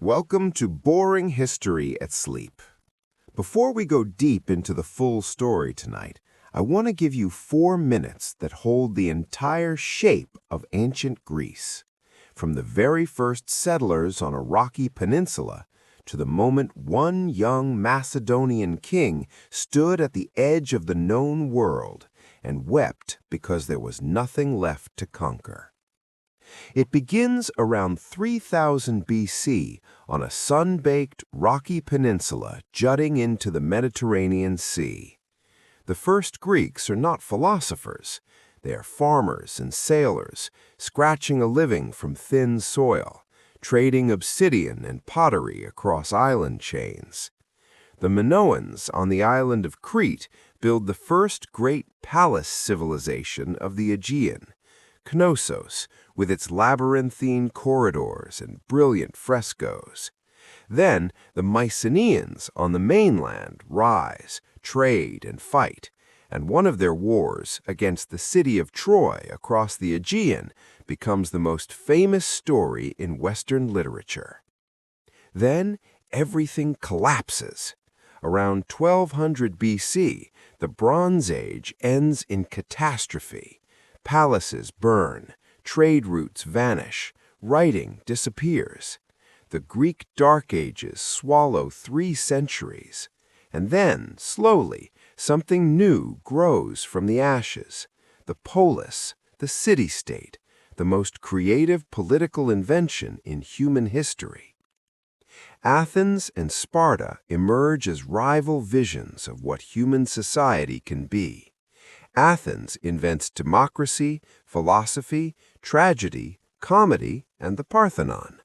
Welcome to Boring History at Sleep. Before we go deep into the full story tonight, I want to give you 4 minutes that hold the entire shape of ancient Greece, from the very first settlers on a rocky peninsula to the moment one young Macedonian king stood at the edge of the known world and wept because there was nothing left to conquer. It begins around 3000 BC on a sun-baked, rocky peninsula jutting into the Mediterranean Sea. The first Greeks are not philosophers. They are farmers and sailors, scratching a living from thin soil, trading obsidian and pottery across island chains. The Minoans on the island of Crete build the first great palace civilization of the Aegean, Knossos, with its labyrinthine corridors and brilliant frescoes. Then the Mycenaeans on the mainland rise, trade, and fight, and one of their wars against the city of Troy across the Aegean becomes the most famous story in Western literature. Then everything collapses. Around 1200 BC, the Bronze Age ends in catastrophe. Palaces burn, trade routes vanish, writing disappears. The Greek Dark Ages swallow 3 centuries. And then, slowly, something new grows from the ashes. The polis, the city-state, the most creative political invention in human history. Athens and Sparta emerge as rival visions of what human society can be. Athens invents democracy, philosophy, tragedy, comedy, and the Parthenon.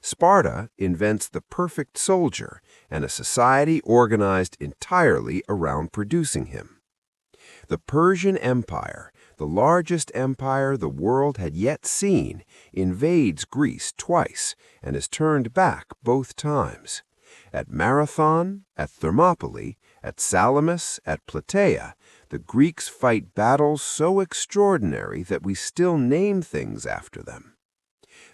Sparta invents the perfect soldier and a society organized entirely around producing him. The Persian Empire, the largest empire the world had yet seen, invades Greece twice and is turned back both times. At Marathon, at Thermopylae, at Salamis, at Plataea, the Greeks fight battles so extraordinary that we still name things after them.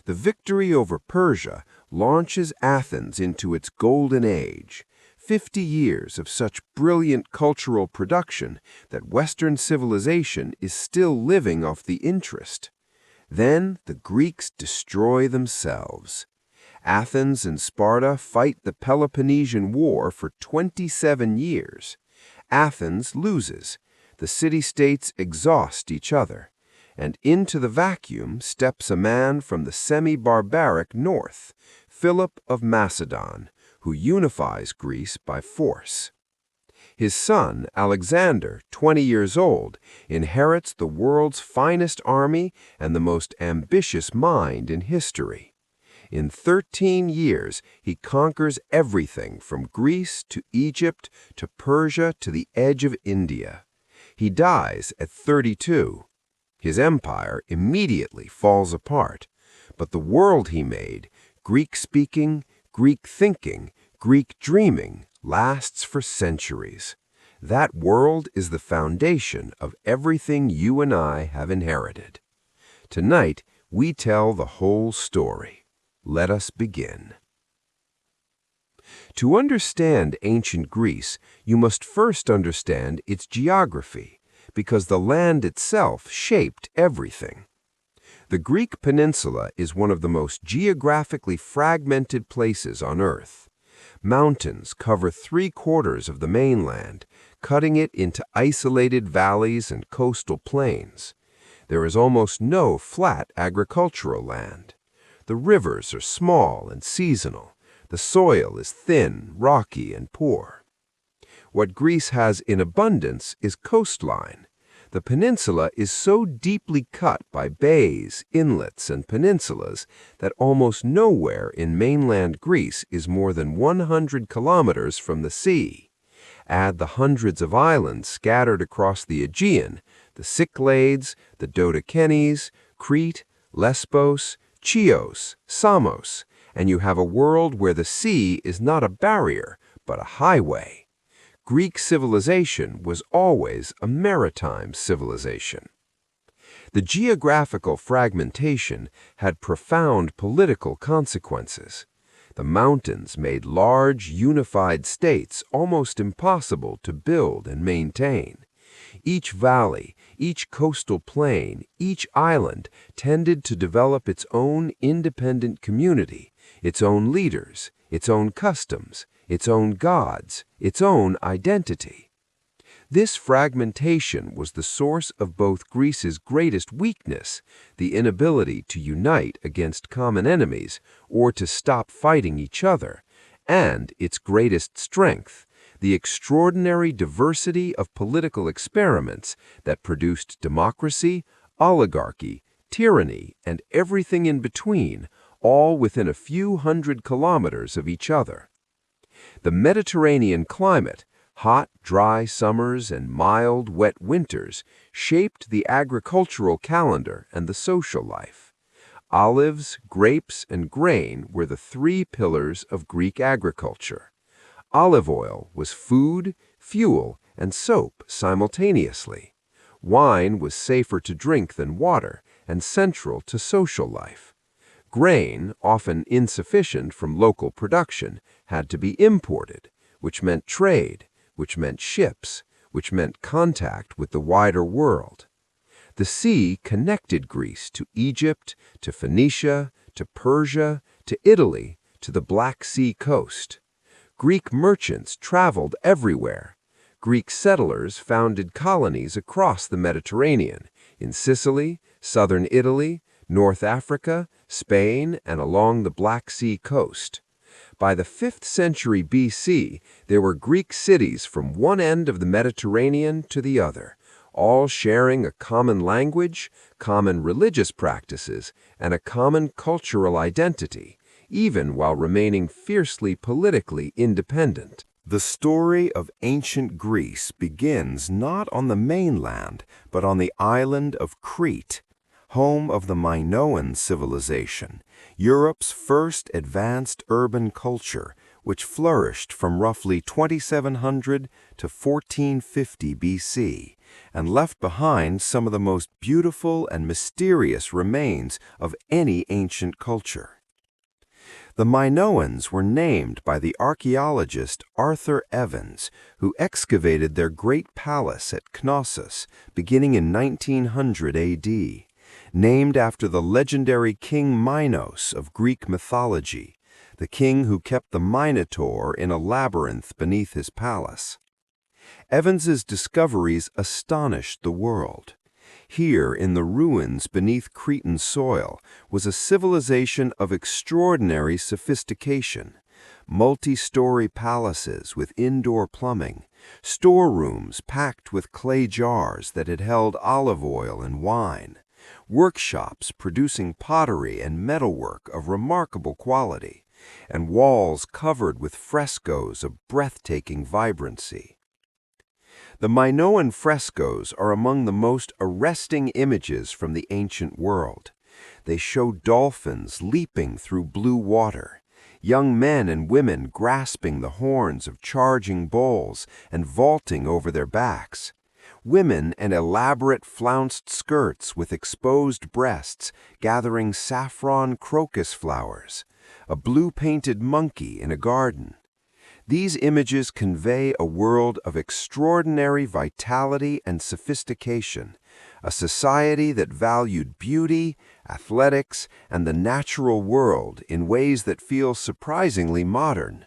The victory over Persia launches Athens into its golden age, 50 years of such brilliant cultural production that Western civilization is still living off the interest. Then the Greeks destroy themselves. Athens and Sparta fight the Peloponnesian War for 27 years. Athens loses. The city-states exhaust each other, and into the vacuum steps a man from the semi-barbaric north, Philip of Macedon, who unifies Greece by force. His son, Alexander, 20 years old, inherits the world's finest army and the most ambitious mind in history. In 13 years, he conquers everything from Greece to Egypt to Persia to the edge of India. He dies at 32. His empire immediately falls apart, but the world he made, Greek-speaking, Greek-thinking, Greek-dreaming, lasts for centuries. That world is the foundation of everything you and I have inherited. Tonight, we tell the whole story. Let us begin. To understand ancient Greece, you must first understand its geography, because the land itself shaped everything. The Greek peninsula is one of the most geographically fragmented places on Earth. Mountains cover 3/4 of the mainland, cutting it into isolated valleys and coastal plains. There is almost no flat agricultural land. The rivers are small and seasonal. The soil is thin, rocky, and poor. What Greece has in abundance is coastline. The peninsula is so deeply cut by bays, inlets, and peninsulas that almost nowhere in mainland Greece is more than 100 kilometers from the sea. Add the hundreds of islands scattered across the Aegean, the Cyclades, the Dodecanese, Crete, Lesbos, Chios, Samos, and you have a world where the sea is not a barrier, but a highway. Greek civilization was always a maritime civilization. The geographical fragmentation had profound political consequences. The mountains made large, unified states almost impossible to build and maintain. Each valley, each coastal plain, each island tended to develop its own independent community, its own leaders, its own customs, its own gods, its own identity. This fragmentation was the source of both Greece's greatest weakness, the inability to unite against common enemies or to stop fighting each other, and its greatest strength, the extraordinary diversity of political experiments that produced democracy, oligarchy, tyranny, and everything in between, all within a few hundred kilometers of each other. The Mediterranean climate, hot, dry summers and mild, wet winters, shaped the agricultural calendar and the social life. Olives, grapes, and grain were the three pillars of Greek agriculture. Olive oil was food, fuel, and soap simultaneously. Wine was safer to drink than water and central to social life. Grain, often insufficient from local production, had to be imported, which meant trade, which meant ships, which meant contact with the wider world. The sea connected Greece to Egypt, to Phoenicia, to Persia, to Italy, to the Black Sea coast. Greek merchants traveled everywhere. Greek settlers founded colonies across the Mediterranean, in Sicily, southern Italy, North Africa, Spain, and along the Black Sea coast. By the 5th century BC, there were Greek cities from one end of the Mediterranean to the other, all sharing a common language, common religious practices, and a common cultural identity, even while remaining fiercely politically independent. The story of ancient Greece begins not on the mainland, but on the island of Crete, home of the Minoan civilization, Europe's first advanced urban culture, which flourished from roughly 2700 to 1450 BC, and left behind some of the most beautiful and mysterious remains of any ancient culture. The Minoans were named by the archaeologist Arthur Evans, who excavated their great palace at Knossos beginning in 1900 AD. Named after the legendary King Minos of Greek mythology, the king who kept the Minotaur in a labyrinth beneath his palace. Evans's discoveries astonished the world. Here, in the ruins beneath Cretan soil, was a civilization of extraordinary sophistication. Multi-story palaces with indoor plumbing, storerooms packed with clay jars that had held olive oil and wine, workshops producing pottery and metalwork of remarkable quality, and walls covered with frescoes of breathtaking vibrancy. The Minoan frescoes are among the most arresting images from the ancient world. They show dolphins leaping through blue water, young men and women grasping the horns of charging bulls and vaulting over their backs, women in elaborate flounced skirts with exposed breasts gathering saffron crocus flowers, a blue-painted monkey in a garden. These images convey a world of extraordinary vitality and sophistication, a society that valued beauty, athletics, and the natural world in ways that feel surprisingly modern.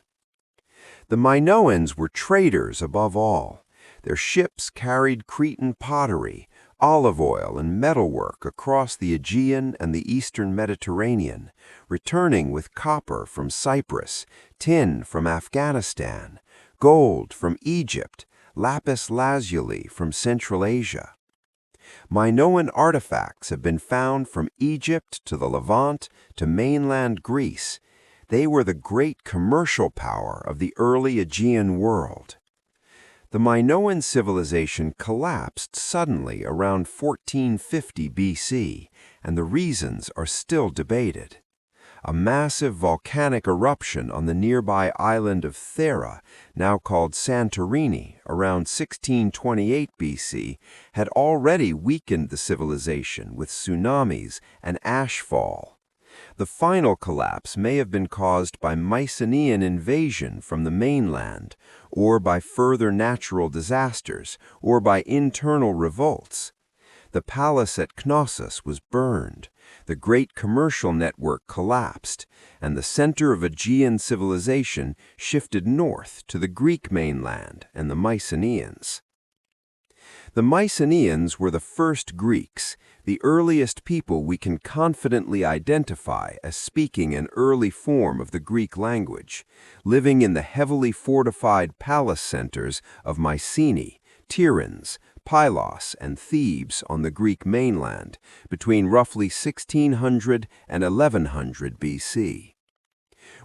The Minoans were traders above all. Their ships carried Cretan pottery, olive oil, and metalwork across the Aegean and the eastern Mediterranean, returning with copper from Cyprus, tin from Afghanistan, gold from Egypt, lapis lazuli from Central Asia. Minoan artifacts have been found from Egypt to the Levant to mainland Greece. They were the great commercial power of the early Aegean world. The Minoan civilization collapsed suddenly around 1450 BC, and the reasons are still debated. A massive volcanic eruption on the nearby island of Thera, now called Santorini, around 1628 BC, had already weakened the civilization with tsunamis and ashfall. The final collapse may have been caused by Mycenaean invasion from the mainland, or by further natural disasters, or by internal revolts. The palace at Knossos was burned, the great commercial network collapsed, and the center of Aegean civilization shifted north to the Greek mainland and the Mycenaeans. The Mycenaeans were the first Greeks, the earliest people we can confidently identify as speaking an early form of the Greek language, living in the heavily fortified palace centers of Mycenae, Tiryns, Pylos, and Thebes on the Greek mainland between roughly 1600 and 1100 BC.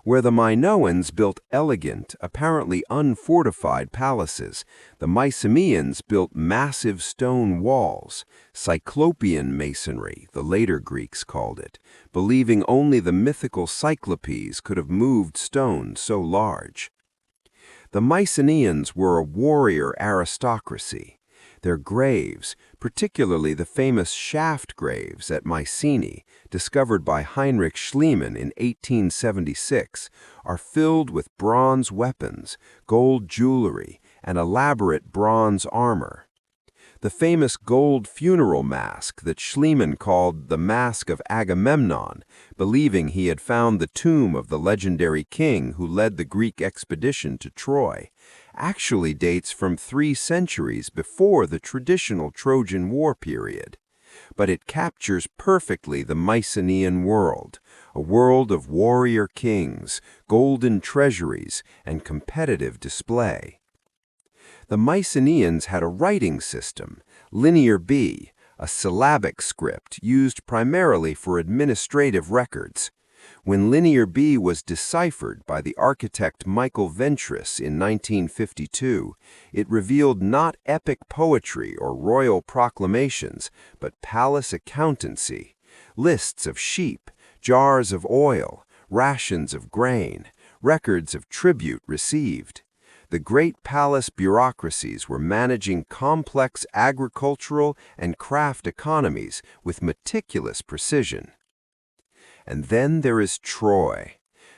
Where the Minoans built elegant, apparently unfortified palaces, the Mycenaeans built massive stone walls, Cyclopean masonry, the later Greeks called it, believing only the mythical Cyclopes could have moved stones so large. The Mycenaeans were a warrior aristocracy. Their graves, particularly the famous shaft graves at Mycenae, discovered by Heinrich Schliemann in 1876, are filled with bronze weapons, gold jewelry, and elaborate bronze armor. The famous gold funeral mask that Schliemann called the Mask of Agamemnon, believing he had found the tomb of the legendary king who led the Greek expedition to Troy, actually dates from 3 centuries before the traditional Trojan War period. But it captures perfectly the Mycenaean world, a world of warrior kings, golden treasuries, and competitive display. The Mycenaeans had a writing system, Linear B, a syllabic script used primarily for administrative records. When Linear B was deciphered by the architect Michael Ventris in 1952, it revealed not epic poetry or royal proclamations, but palace accountancy, lists of sheep, jars of oil, rations of grain, records of tribute received. The great palace bureaucracies were managing complex agricultural and craft economies with meticulous precision. And then there is Troy.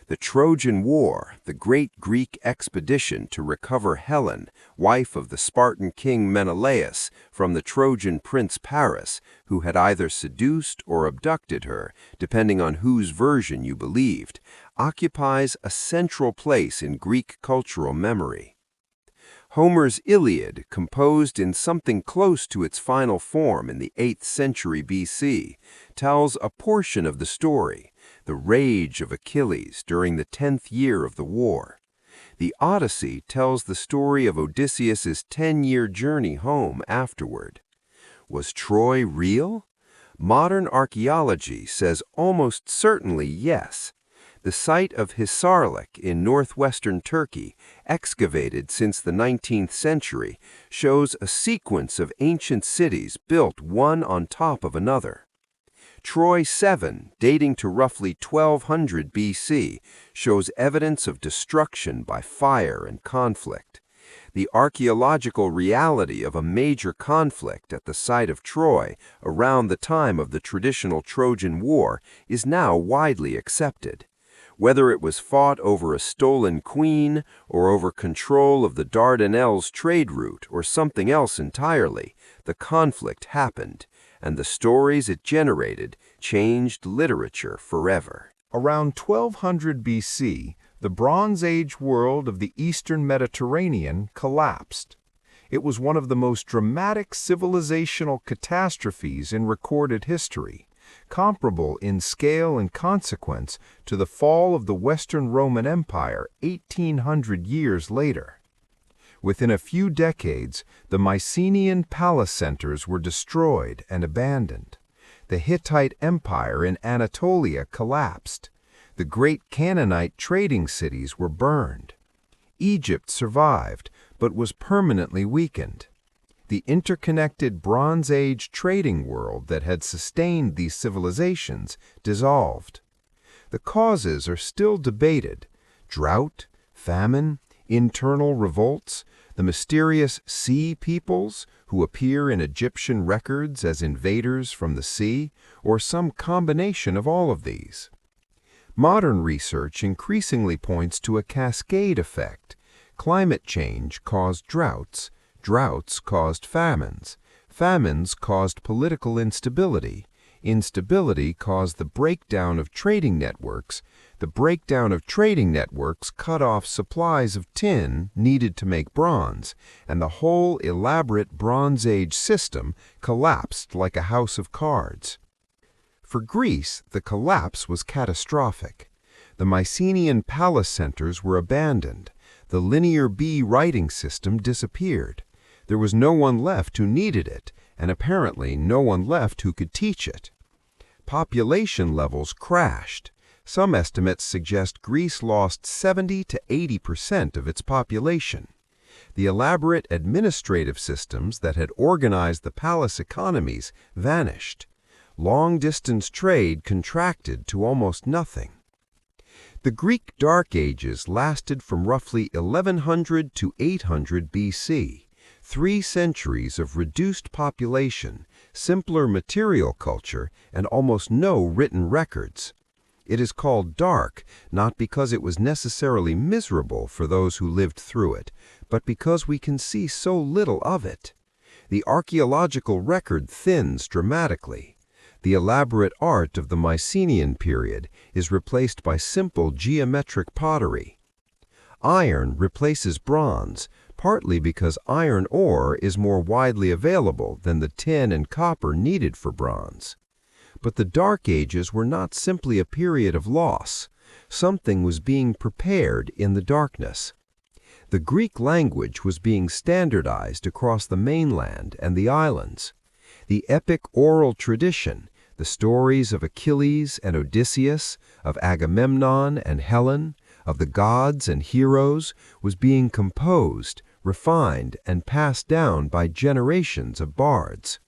The Trojan War, the great Greek expedition to recover Helen, wife of the Spartan king Menelaus, from the Trojan prince Paris, who had either seduced or abducted her, depending on whose version you believed, occupies a central place in Greek cultural memory. Homer's Iliad, composed in something close to its final form in the 8th century BC, tells a portion of the story, the rage of Achilles during the 10th year of the war. The Odyssey tells the story of Odysseus's 10-year journey home afterward. Was Troy real? Modern archaeology says almost certainly yes. The site of Hisarlik in northwestern Turkey, excavated since the 19th century, shows a sequence of ancient cities built one on top of another. Troy 7, dating to roughly 1200 BC, shows evidence of destruction by fire and conflict. The archaeological reality of a major conflict at the site of Troy around the time of the traditional Trojan War is now widely accepted. Whether it was fought over a stolen queen or over control of the Dardanelles trade route or something else entirely, the conflict happened, and the stories it generated changed literature forever. Around 1200 BC, the Bronze Age world of the Eastern Mediterranean collapsed. It was one of the most dramatic civilizational catastrophes in recorded history, comparable in scale and consequence to the fall of the Western Roman Empire 1800 years later. Within a few decades, the Mycenaean palace centers were destroyed and abandoned. The Hittite Empire in Anatolia collapsed. The great Canaanite trading cities were burned. Egypt survived, but was permanently weakened. The interconnected Bronze Age trading world that had sustained these civilizations dissolved. The causes are still debated: drought, famine, internal revolts, the mysterious sea peoples who appear in Egyptian records as invaders from the sea, or some combination of all of these. Modern research increasingly points to a cascade effect. Climate change caused droughts, droughts caused famines, famines caused political instability, instability caused the breakdown of trading networks, the breakdown of trading networks cut off supplies of tin needed to make bronze, and the whole elaborate Bronze Age system collapsed like a house of cards. For Greece, the collapse was catastrophic. The Mycenaean palace centers were abandoned. The linear B writing system disappeared. There was no one left who needed it, and apparently no one left who could teach it. Population levels crashed. Some estimates suggest Greece lost 70 to 80% of its population. The elaborate administrative systems that had organized the palace economies vanished. Long-distance trade contracted to almost nothing. The Greek Dark Ages lasted from roughly 1100 to 800 BC, 3 centuries of reduced population, simpler material culture, and almost no written records. It is called dark not because it was necessarily miserable for those who lived through it, but because we can see so little of it. The archaeological record thins dramatically. The elaborate art of the Mycenaean period is replaced by simple geometric pottery. Iron replaces bronze, partly because iron ore is more widely available than the tin and copper needed for bronze. But the Dark Ages were not simply a period of loss. Something was being prepared in the darkness. The Greek language was being standardized across the mainland and the islands. The epic oral tradition, the stories of Achilles and Odysseus, of Agamemnon and Helen, of the gods and heroes, was being composed, refined, and passed down by generations of bards.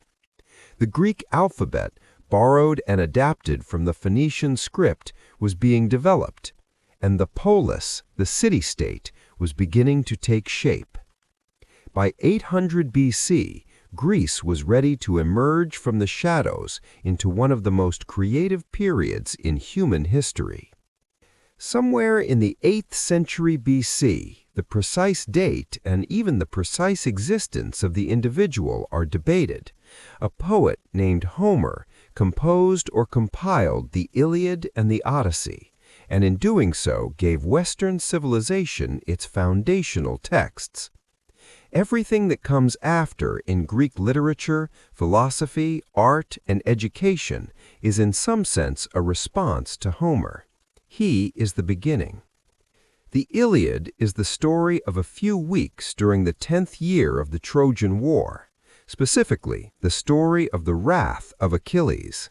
The Greek alphabet, borrowed and adapted from the Phoenician script, was being developed, and the polis, the city-state, was beginning to take shape. By 800 BC, Greece was ready to emerge from the shadows into one of the most creative periods in human history. Somewhere in the 8th century BC, the precise date and even the precise existence of the individual are debated. A poet named Homer composed or compiled the Iliad and the Odyssey, and in doing so gave Western civilization its foundational texts. Everything that comes after in Greek literature, philosophy, art, and education is in some sense a response to Homer. He is the beginning. The Iliad is the story of a few weeks during the 10th year of the Trojan War, specifically the story of the wrath of Achilles.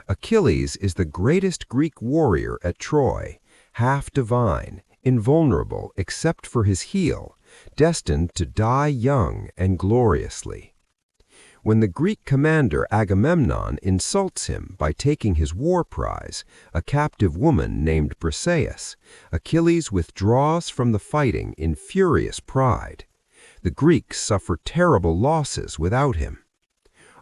Achilles is the greatest Greek warrior at Troy, half divine, invulnerable except for his heel, destined to die young and gloriously. When the Greek commander Agamemnon insults him by taking his war prize, a captive woman named Briseis, Achilles withdraws from the fighting in furious pride. The Greeks suffer terrible losses without him.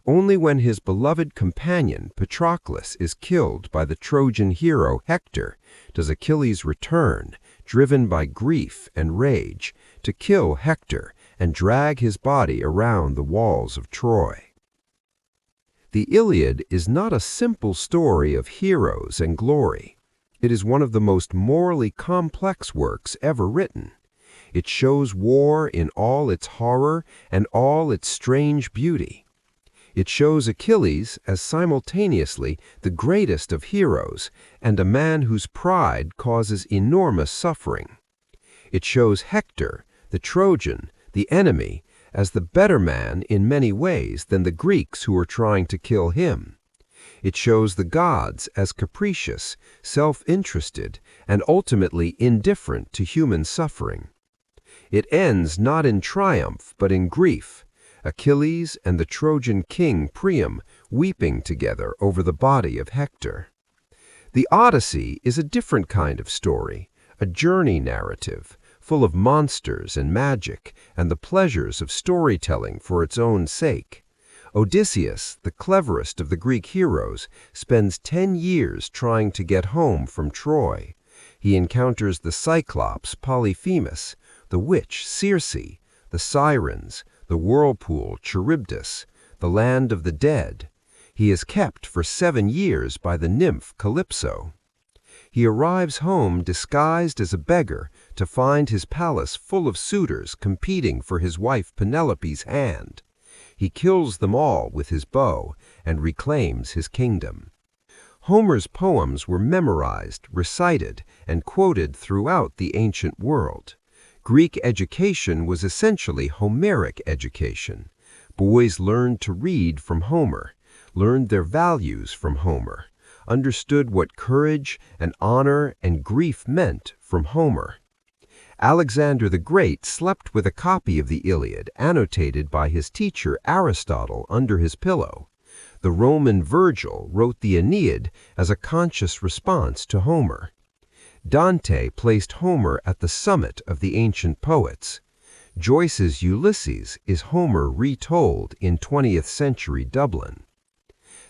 Only when his beloved companion Patroclus is killed by the Trojan hero Hector does Achilles return, driven by grief and rage, to kill Hector and drag his body around the walls of Troy. The Iliad is not a simple story of heroes and glory. It is one of the most morally complex works ever written. It shows war in all its horror and all its strange beauty. It shows Achilles as simultaneously the greatest of heroes and a man whose pride causes enormous suffering. It shows Hector, the Trojan, the enemy, as the better man in many ways than the Greeks who were trying to kill him. It shows the gods as capricious, self-interested, and ultimately indifferent to human suffering. It ends not in triumph but in grief, Achilles and the Trojan king Priam weeping together over the body of Hector. The Odyssey is a different kind of story, a journey narrative, full of monsters and magic and the pleasures of storytelling for its own sake. Odysseus, the cleverest of the Greek heroes, spends 10 years trying to get home from Troy. He encounters the Cyclops Polyphemus, the witch Circe, the sirens, the whirlpool Charybdis, the land of the dead. He is kept for 7 years by the nymph Calypso. He arrives home disguised as a beggar to find his palace full of suitors competing for his wife Penelope's hand. He kills them all with his bow and reclaims his kingdom. Homer's poems were memorized, recited, and quoted throughout the ancient world. Greek education was essentially Homeric education. Boys learned to read from Homer, learned their values from Homer, understood what courage and honor and grief meant from Homer. Alexander the Great slept with a copy of the Iliad annotated by his teacher Aristotle under his pillow. The Roman Virgil wrote the Aeneid as a conscious response to Homer. Dante placed Homer at the summit of the ancient poets. Joyce's Ulysses is Homer retold in 20th century Dublin.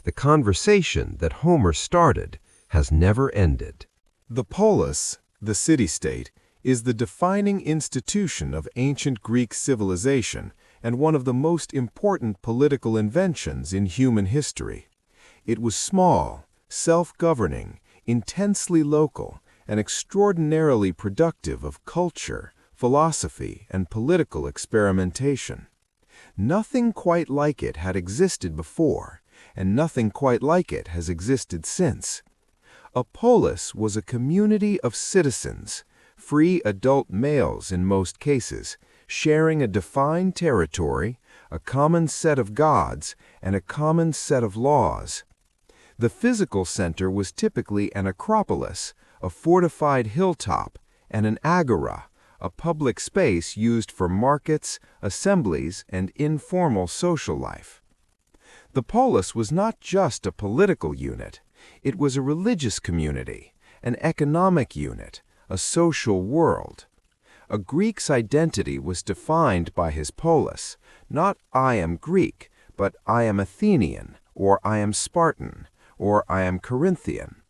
The conversation that Homer started has never ended. The polis, the city-state, is the defining institution of ancient Greek civilization and one of the most important political inventions in human history. It was small, self-governing, intensely local, and extraordinarily productive of culture, philosophy, and political experimentation. Nothing quite like it had existed before, and nothing quite like it has existed since. A polis was a community of citizens, free adult males in most cases, sharing a defined territory, a common set of gods, and a common set of laws. The physical center was typically an acropolis, a fortified hilltop, and an agora, a public space used for markets, assemblies, and informal social life. The polis was not just a political unit. It was a religious community, an economic unit, a social world. A Greek's identity was defined by his polis, not I am Greek, but I am Athenian, or I am Spartan, or I am Corinthian.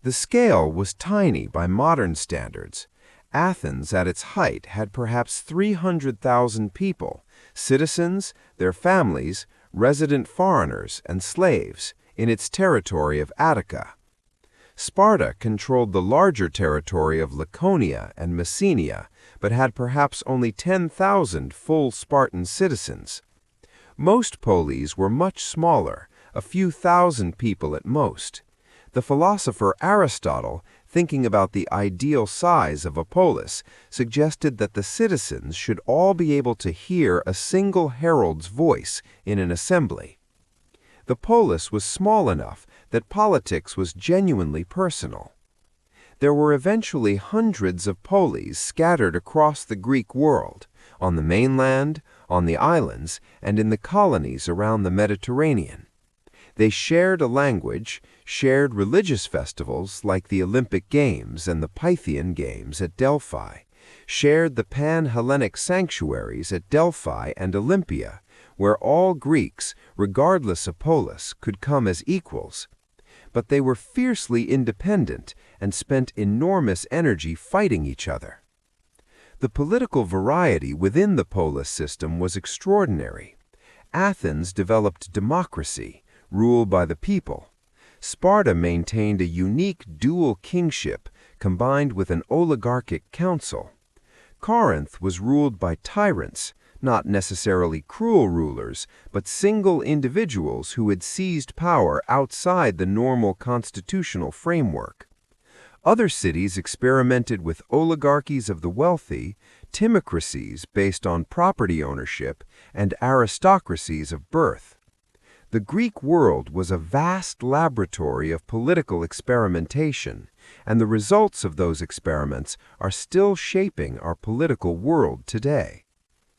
The scale was tiny by modern standards. Athens at its height had perhaps 300,000 people, citizens, their families, resident foreigners, and slaves, in its territory of Attica. Sparta controlled the larger territory of Laconia and Messenia, but had perhaps only 10,000 full Spartan citizens. Most polis were much smaller, a few thousand people at most. The philosopher Aristotle, thinking about the ideal size of a polis, suggested that the citizens should all be able to hear a single herald's voice in an assembly. The polis was small enough that politics was genuinely personal. There were eventually hundreds of polis scattered across the Greek world, on the mainland, on the islands, and in the colonies around the Mediterranean. They shared a language, shared religious festivals like the Olympic Games and the Pythian Games at Delphi, shared the pan-Hellenic sanctuaries at Delphi and Olympia, where all Greeks, regardless of polis, could come as equals. But they were fiercely independent and spent enormous energy fighting each other. The political variety within the polis system was extraordinary. Athens developed democracy, rule by the people. Sparta maintained a unique dual kingship combined with an oligarchic council. Corinth was ruled by tyrants, not necessarily cruel rulers, but single individuals who had seized power outside the normal constitutional framework. Other cities experimented with oligarchies of the wealthy, timocracies based on property ownership, and aristocracies of birth. The Greek world was a vast laboratory of political experimentation, and the results of those experiments are still shaping our political world today.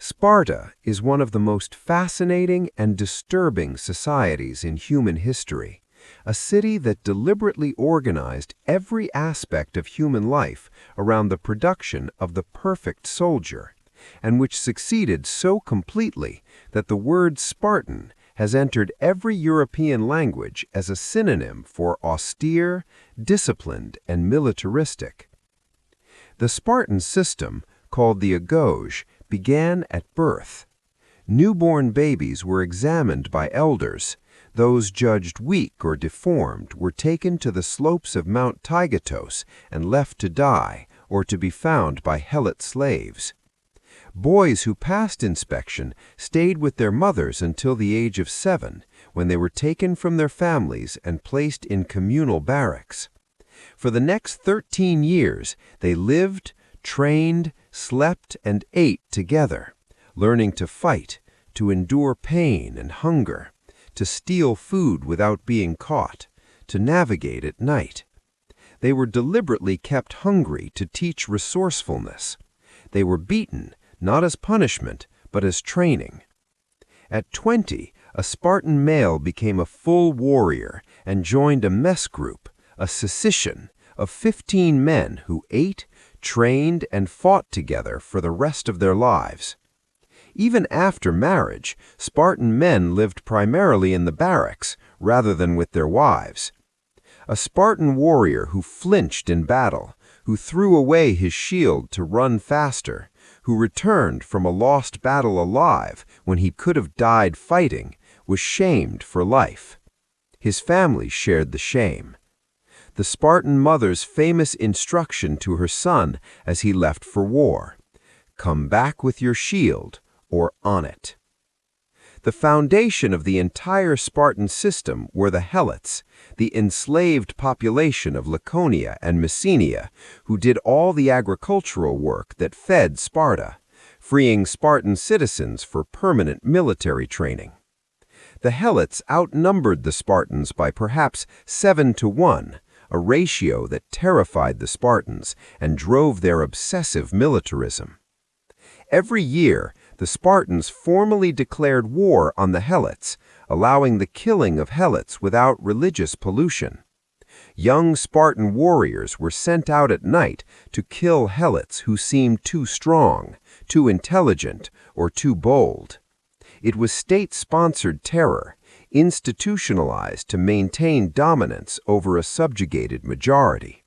Sparta is one of the most fascinating and disturbing societies in human history, a city that deliberately organized every aspect of human life around the production of the perfect soldier, and which succeeded so completely that the word Spartan has entered every European language as a synonym for austere, disciplined, and militaristic. The Spartan system, called the agoge, began at birth. Newborn babies were examined by elders. Those judged weak or deformed were taken to the slopes of Mount Taygetos and left to die or to be found by Helot slaves. Boys who passed inspection stayed with their mothers until the age of 7, when they were taken from their families and placed in communal barracks. For the next 13 years, they lived, trained, slept, and ate together, learning to fight, to endure pain and hunger, to steal food without being caught, to navigate at night. They were deliberately kept hungry to teach resourcefulness. They were beaten, not as punishment, but as training. At 20, a Spartan male became a full warrior and joined a mess group, a sicilian, of 15 men who ate, trained, and fought together for the rest of their lives. Even after marriage, Spartan men lived primarily in the barracks rather than with their wives. A Spartan warrior who flinched in battle, who threw away his shield to run faster, who returned from a lost battle alive when he could have died fighting, was shamed for life. His family shared the shame. The Spartan mother's famous instruction to her son as he left for war: "Come back with your shield, or on it." The foundation of the entire Spartan system were the Helots, the enslaved population of Laconia and Messenia, who did all the agricultural work that fed Sparta, freeing Spartan citizens for permanent military training. The Helots outnumbered the Spartans by perhaps 7-to-1, a ratio that terrified the Spartans and drove their obsessive militarism. Every year, the Spartans formally declared war on the Helots, allowing the killing of Helots without religious pollution. Young Spartan warriors were sent out at night to kill Helots who seemed too strong, too intelligent, or too bold. It was state-sponsored terror, institutionalized to maintain dominance over a subjugated majority.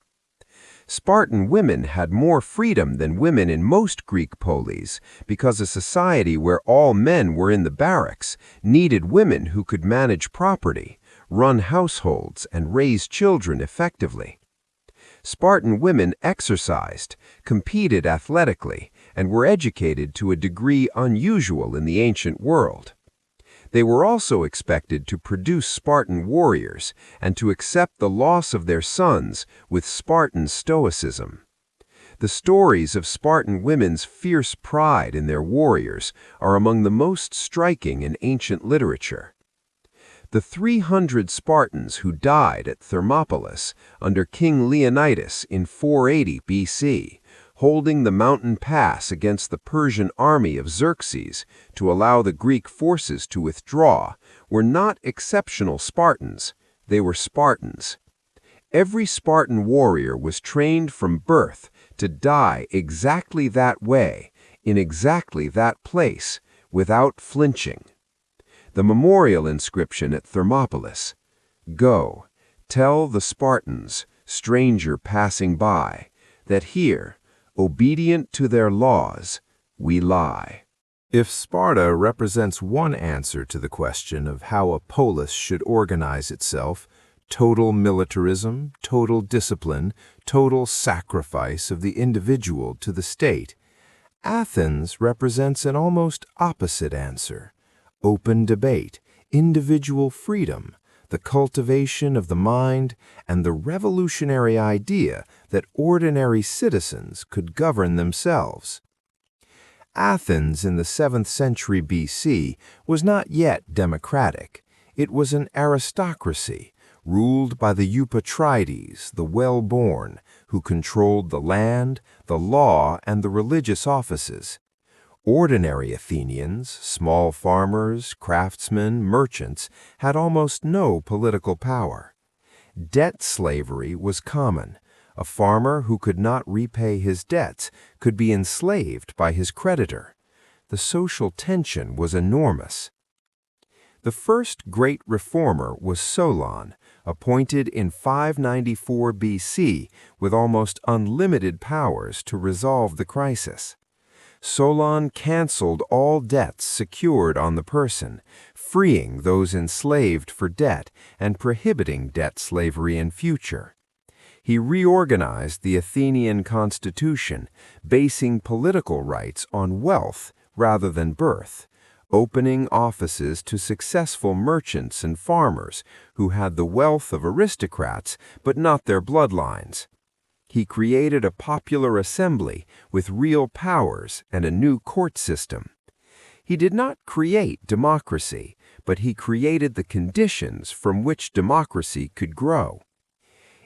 Spartan women had more freedom than women in most Greek polis because a society where all men were in the barracks needed women who could manage property, run households, and raise children effectively. Spartan women exercised, competed athletically, and were educated to a degree unusual in the ancient world. They were also expected to produce Spartan warriors and to accept the loss of their sons with Spartan stoicism. The stories of Spartan women's fierce pride in their warriors are among the most striking in ancient literature. The 300 Spartans who died at Thermopylae under King Leonidas in 480 BC, holding the mountain pass against the Persian army of Xerxes to allow the Greek forces to withdraw, were not exceptional Spartans, they were Spartans. Every Spartan warrior was trained from birth to die exactly that way, in exactly that place, without flinching. The memorial inscription at Thermopylae: "Go, tell the Spartans, stranger passing by, that here, obedient to their laws, we lie." If Sparta represents one answer to the question of how a polis should organize itself, total militarism, total discipline, total sacrifice of the individual to the state, Athens represents an almost opposite answer: open debate, individual freedom, the cultivation of the mind, and the revolutionary idea that ordinary citizens could govern themselves. Athens in the 7th century BC was not yet democratic. It was an aristocracy, ruled by the Eupatrides, the well-born, who controlled the land, the law, and the religious offices. Ordinary Athenians, small farmers, craftsmen, merchants, had almost no political power. Debt slavery was common. A farmer who could not repay his debts could be enslaved by his creditor. The social tension was enormous. The first great reformer was Solon, appointed in 594 BC with almost unlimited powers to resolve the crisis. Solon canceled all debts secured on the person, freeing those enslaved for debt and prohibiting debt slavery in future. He reorganized the Athenian constitution, basing political rights on wealth rather than birth, opening offices to successful merchants and farmers who had the wealth of aristocrats but not their bloodlines. He created a popular assembly with real powers and a new court system. He did not create democracy, but he created the conditions from which democracy could grow.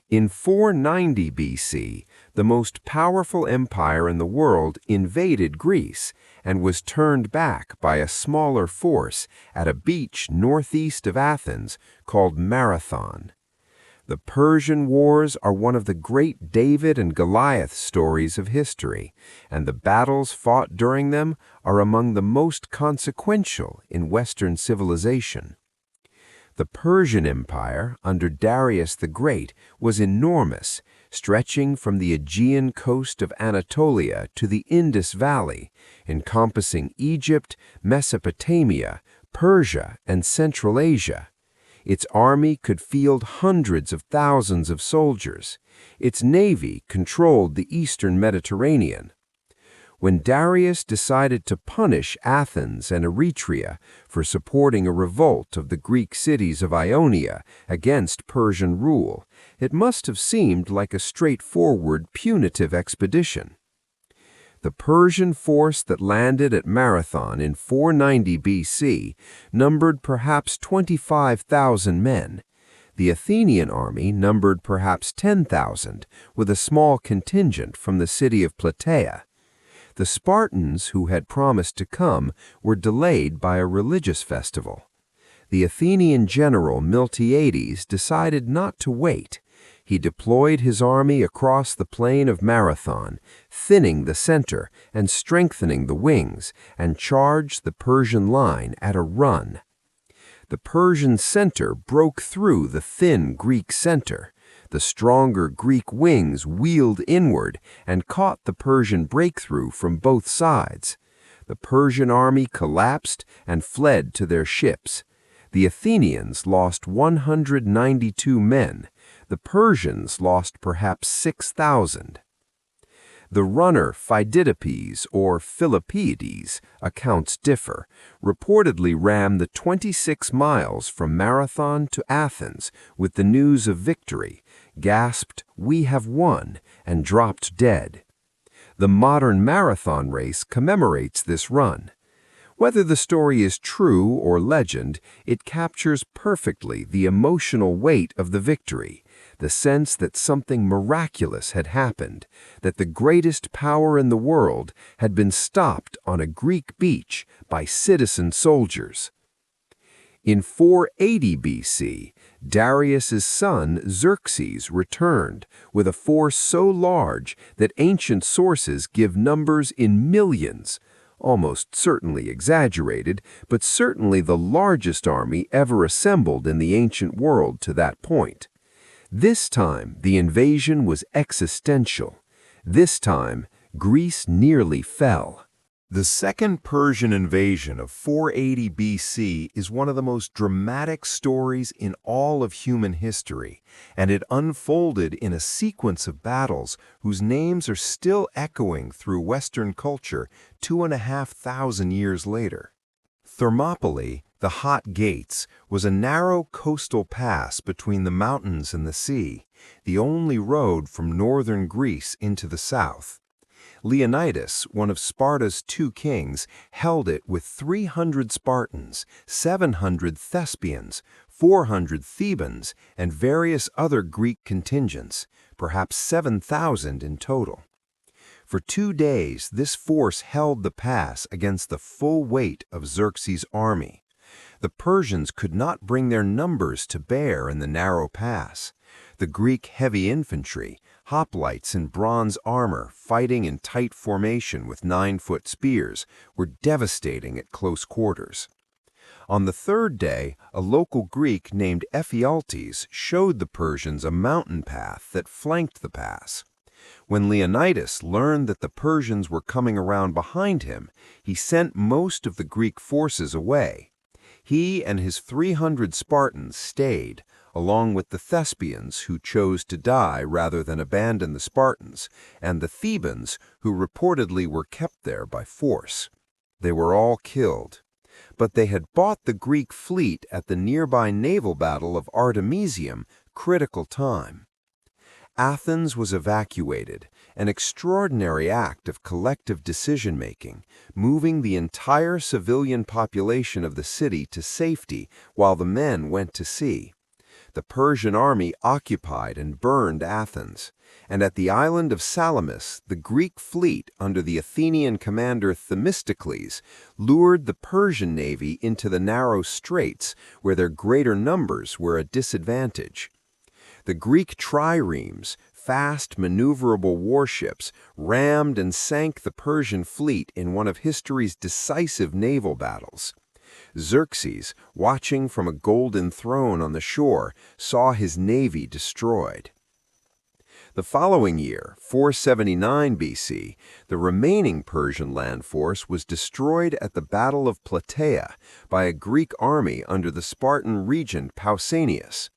In 490 BC, the most powerful empire in the world invaded Greece and was turned back by a smaller force at a beach northeast of Athens called Marathon. The Persian Wars are one of the great David and Goliath stories of history, and the battles fought during them are among the most consequential in Western civilization. The Persian Empire, under Darius the Great, was enormous, stretching from the Aegean coast of Anatolia to the Indus Valley, encompassing Egypt, Mesopotamia, Persia, and Central Asia. Its army could field hundreds of thousands of soldiers. Its navy controlled the eastern Mediterranean. When Darius decided to punish Athens and Eretria for supporting a revolt of the Greek cities of Ionia against Persian rule, it must have seemed like a straightforward punitive expedition. The Persian force that landed at Marathon in 490 BC numbered perhaps 25,000 men. The Athenian army numbered perhaps 10,000, with a small contingent from the city of Plataea. The Spartans who had promised to come were delayed by a religious festival. The Athenian general Miltiades decided not to wait. He deployed his army across the plain of Marathon, thinning the center and strengthening the wings, and charged the Persian line at a run. The Persian center broke through the thin Greek center. The stronger Greek wings wheeled inward and caught the Persian breakthrough from both sides. The Persian army collapsed and fled to their ships. The Athenians lost 192 men. The Persians lost perhaps 6,000. The runner Pheidippides or Philippides, accounts differ, reportedly ran the 26 miles from Marathon to Athens with the news of victory, gasped, "We have won," and dropped dead. The modern marathon race commemorates this run. Whether the story is true or legend, it captures perfectly the emotional weight of the victory, the sense that something miraculous had happened, that the greatest power in the world had been stopped on a Greek beach by citizen soldiers. In 480 BC, Darius's son Xerxes returned with a force so large that ancient sources give numbers in millions, almost certainly exaggerated, but certainly the largest army ever assembled in the ancient world to that point. This time, the invasion was existential. This time, Greece nearly fell. The Second Persian invasion of 480 BC is one of the most dramatic stories in all of human history, and it unfolded in a sequence of battles whose names are still echoing through Western culture 2,500 years later. Thermopylae, the Hot Gates, was a narrow coastal pass between the mountains and the sea, the only road from northern Greece into the south. Leonidas, one of Sparta's 2 kings, held it with 300 Spartans, 700 Thespians, 400 Thebans, and various other Greek contingents, perhaps 7,000 in total. For 2 days, this force held the pass against the full weight of Xerxes' army. The Persians could not bring their numbers to bear in the narrow pass. The Greek heavy infantry, hoplites in bronze armor fighting in tight formation with 9-foot spears, were devastating at close quarters. On the third day, a local Greek named Ephialtes showed the Persians a mountain path that flanked the pass. When Leonidas learned that the Persians were coming around behind him, he sent most of the Greek forces away. He and his 300 Spartans stayed, along with the Thespians, who chose to die rather than abandon the Spartans, and the Thebans, who reportedly were kept there by force. They were all killed. But they had bought the Greek fleet at the nearby naval battle of Artemisium critical time. Athens was evacuated, an extraordinary act of collective decision-making, moving the entire civilian population of the city to safety while the men went to sea. The Persian army occupied and burned Athens, and at the island of Salamis, the Greek fleet under the Athenian commander Themistocles lured the Persian navy into the narrow straits where their greater numbers were a disadvantage. The Greek triremes, fast, maneuverable warships, rammed and sank the Persian fleet in one of history's decisive naval battles. Xerxes, watching from a golden throne on the shore, saw his navy destroyed. The following year, 479 BC, the remaining Persian land force was destroyed at the Battle of Plataea by a Greek army under the Spartan regent Pausanias.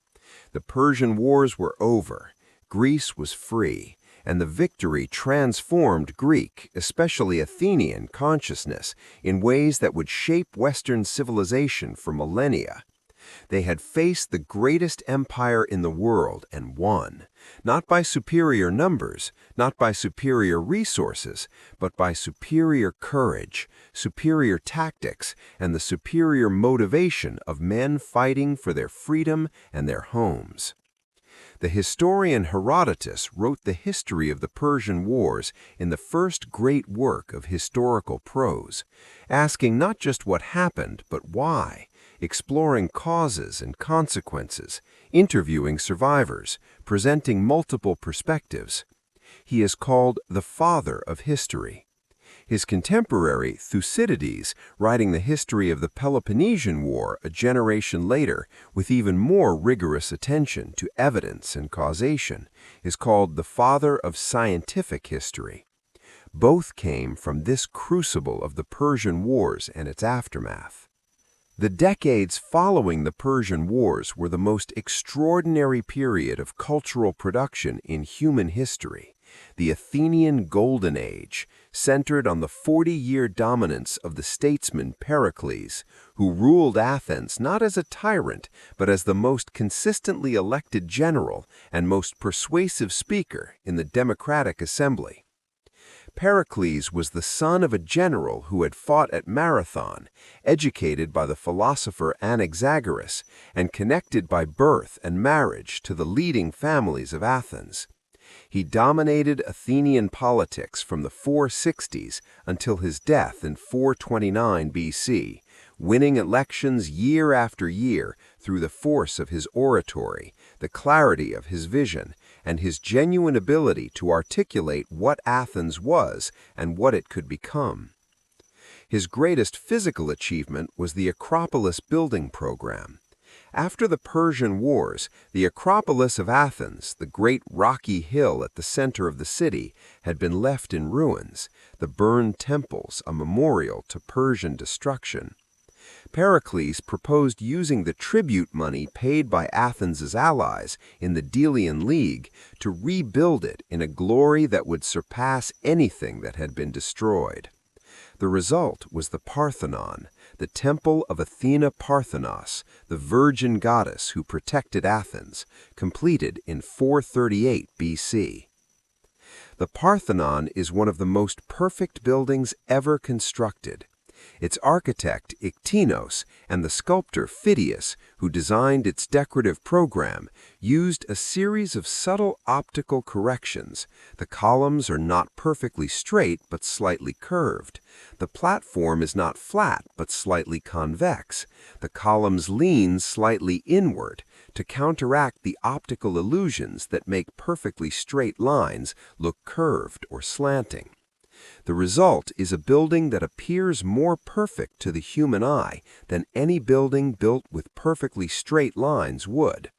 The Persian wars were over, Greece was free, and the victory transformed Greek, especially Athenian, consciousness in ways that would shape Western civilization for millennia. They had faced the greatest empire in the world and won, not by superior numbers, not by superior resources, but by superior courage, superior tactics, and the superior motivation of men fighting for their freedom and their homes. The historian Herodotus wrote the history of the Persian Wars in the first great work of historical prose, asking not just what happened, but why, exploring causes and consequences, interviewing survivors, presenting multiple perspectives. He is called the father of history. His contemporary, Thucydides, writing the history of the Peloponnesian War a generation later with even more rigorous attention to evidence and causation, is called the father of scientific history. Both came from this crucible of the Persian Wars and its aftermath. The decades following the Persian Wars were the most extraordinary period of cultural production in human history, the Athenian Golden Age, centered on the 40-year dominance of the statesman Pericles, who ruled Athens not as a tyrant, but as the most consistently elected general and most persuasive speaker in the democratic assembly. Pericles was the son of a general who had fought at Marathon, educated by the philosopher Anaxagoras, and connected by birth and marriage to the leading families of Athens. He dominated Athenian politics from the 460s until his death in 429 BC, winning elections year after year through the force of his oratory, the clarity of his vision, and his genuine ability to articulate what Athens was and what it could become. His greatest physical achievement was the Acropolis building program. After the Persian Wars, the Acropolis of Athens, the great rocky hill at the center of the city, had been left in ruins, the burned temples a memorial to Persian destruction. Pericles proposed using the tribute money paid by Athens's allies in the Delian League to rebuild it in a glory that would surpass anything that had been destroyed. The result was the Parthenon, the temple of Athena Parthenos, the virgin goddess who protected Athens, completed in 438 BC. The Parthenon is one of the most perfect buildings ever constructed. Its architect, Iktinos, and the sculptor Phidias, who designed its decorative program, used a series of subtle optical corrections. The columns are not perfectly straight but slightly curved. The platform is not flat but slightly convex. The columns lean slightly inward to counteract the optical illusions that make perfectly straight lines look curved or slanting. The result is a building that appears more perfect to the human eye than any building built with perfectly straight lines would.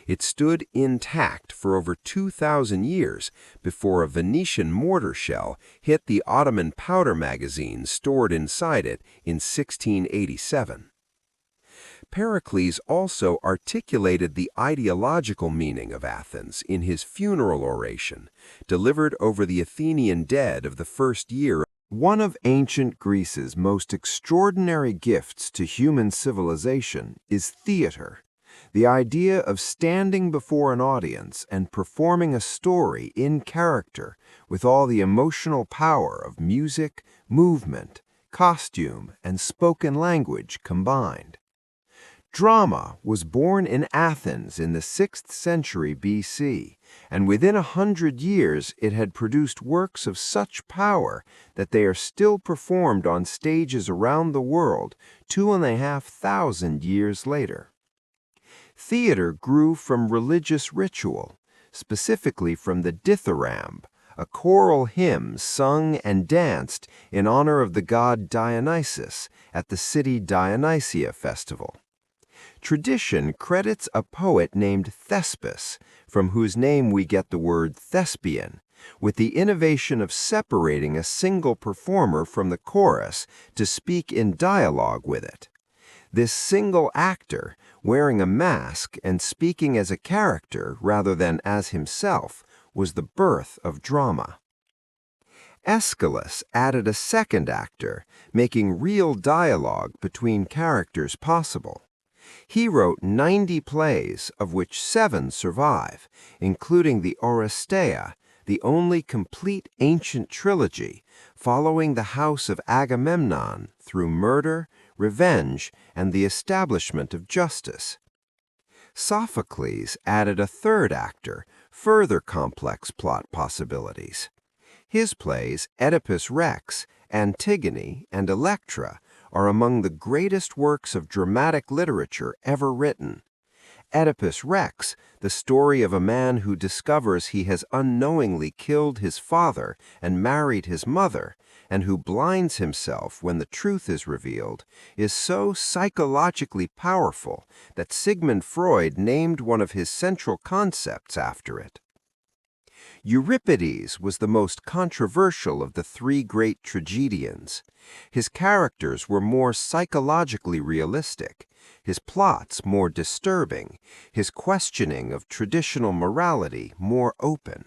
It stood intact for over 2,000 years before a Venetian mortar shell hit the Ottoman powder magazines stored inside it in 1687. Pericles also articulated the ideological meaning of Athens in his funeral oration, delivered over the Athenian dead of the first year. One of ancient Greece's most extraordinary gifts to human civilization is theater, the idea of standing before an audience and performing a story in character with all the emotional power of music, movement, costume, and spoken language combined. Drama was born in Athens in the 6th century BC, and within 100 years it had produced works of such power that they are still performed on stages around the world 2,500 years later. Theater grew from religious ritual, specifically from the dithyramb, a choral hymn sung and danced in honor of the god Dionysus at the city Dionysia festival. Tradition credits a poet named Thespis, from whose name we get the word thespian, with the innovation of separating a single performer from the chorus to speak in dialogue with it. This single actor, wearing a mask and speaking as a character rather than as himself, was the birth of drama. Aeschylus added a second actor, making real dialogue between characters possible. He wrote 90 plays, of which 7 survive, including the Oresteia, the only complete ancient trilogy, following the house of Agamemnon through murder, revenge, and the establishment of justice. Sophocles added a third actor, further complex plot possibilities. His plays Oedipus Rex, Antigone, and Electra are among the greatest works of dramatic literature ever written. Oedipus Rex, the story of a man who discovers he has unknowingly killed his father and married his mother, and who blinds himself when the truth is revealed, is so psychologically powerful that Sigmund Freud named one of his central concepts after it. Euripides was the most controversial of the 3 great tragedians. His characters were more psychologically realistic, his plots more disturbing, his questioning of traditional morality more open.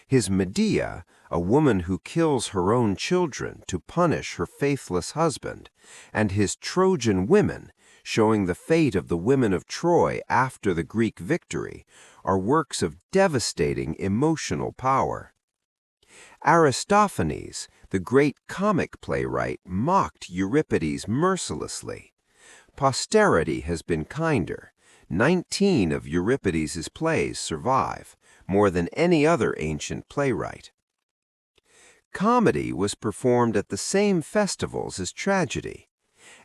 His Medea, a woman who kills her own children to punish her faithless husband, and his Trojan women, showing the fate of the women of Troy after the Greek victory, are works of devastating emotional power. Aristophanes, the great comic playwright, mocked Euripides mercilessly. Posterity has been kinder. 19 of Euripides' plays survive, more than any other ancient playwright. Comedy was performed at the same festivals as tragedy.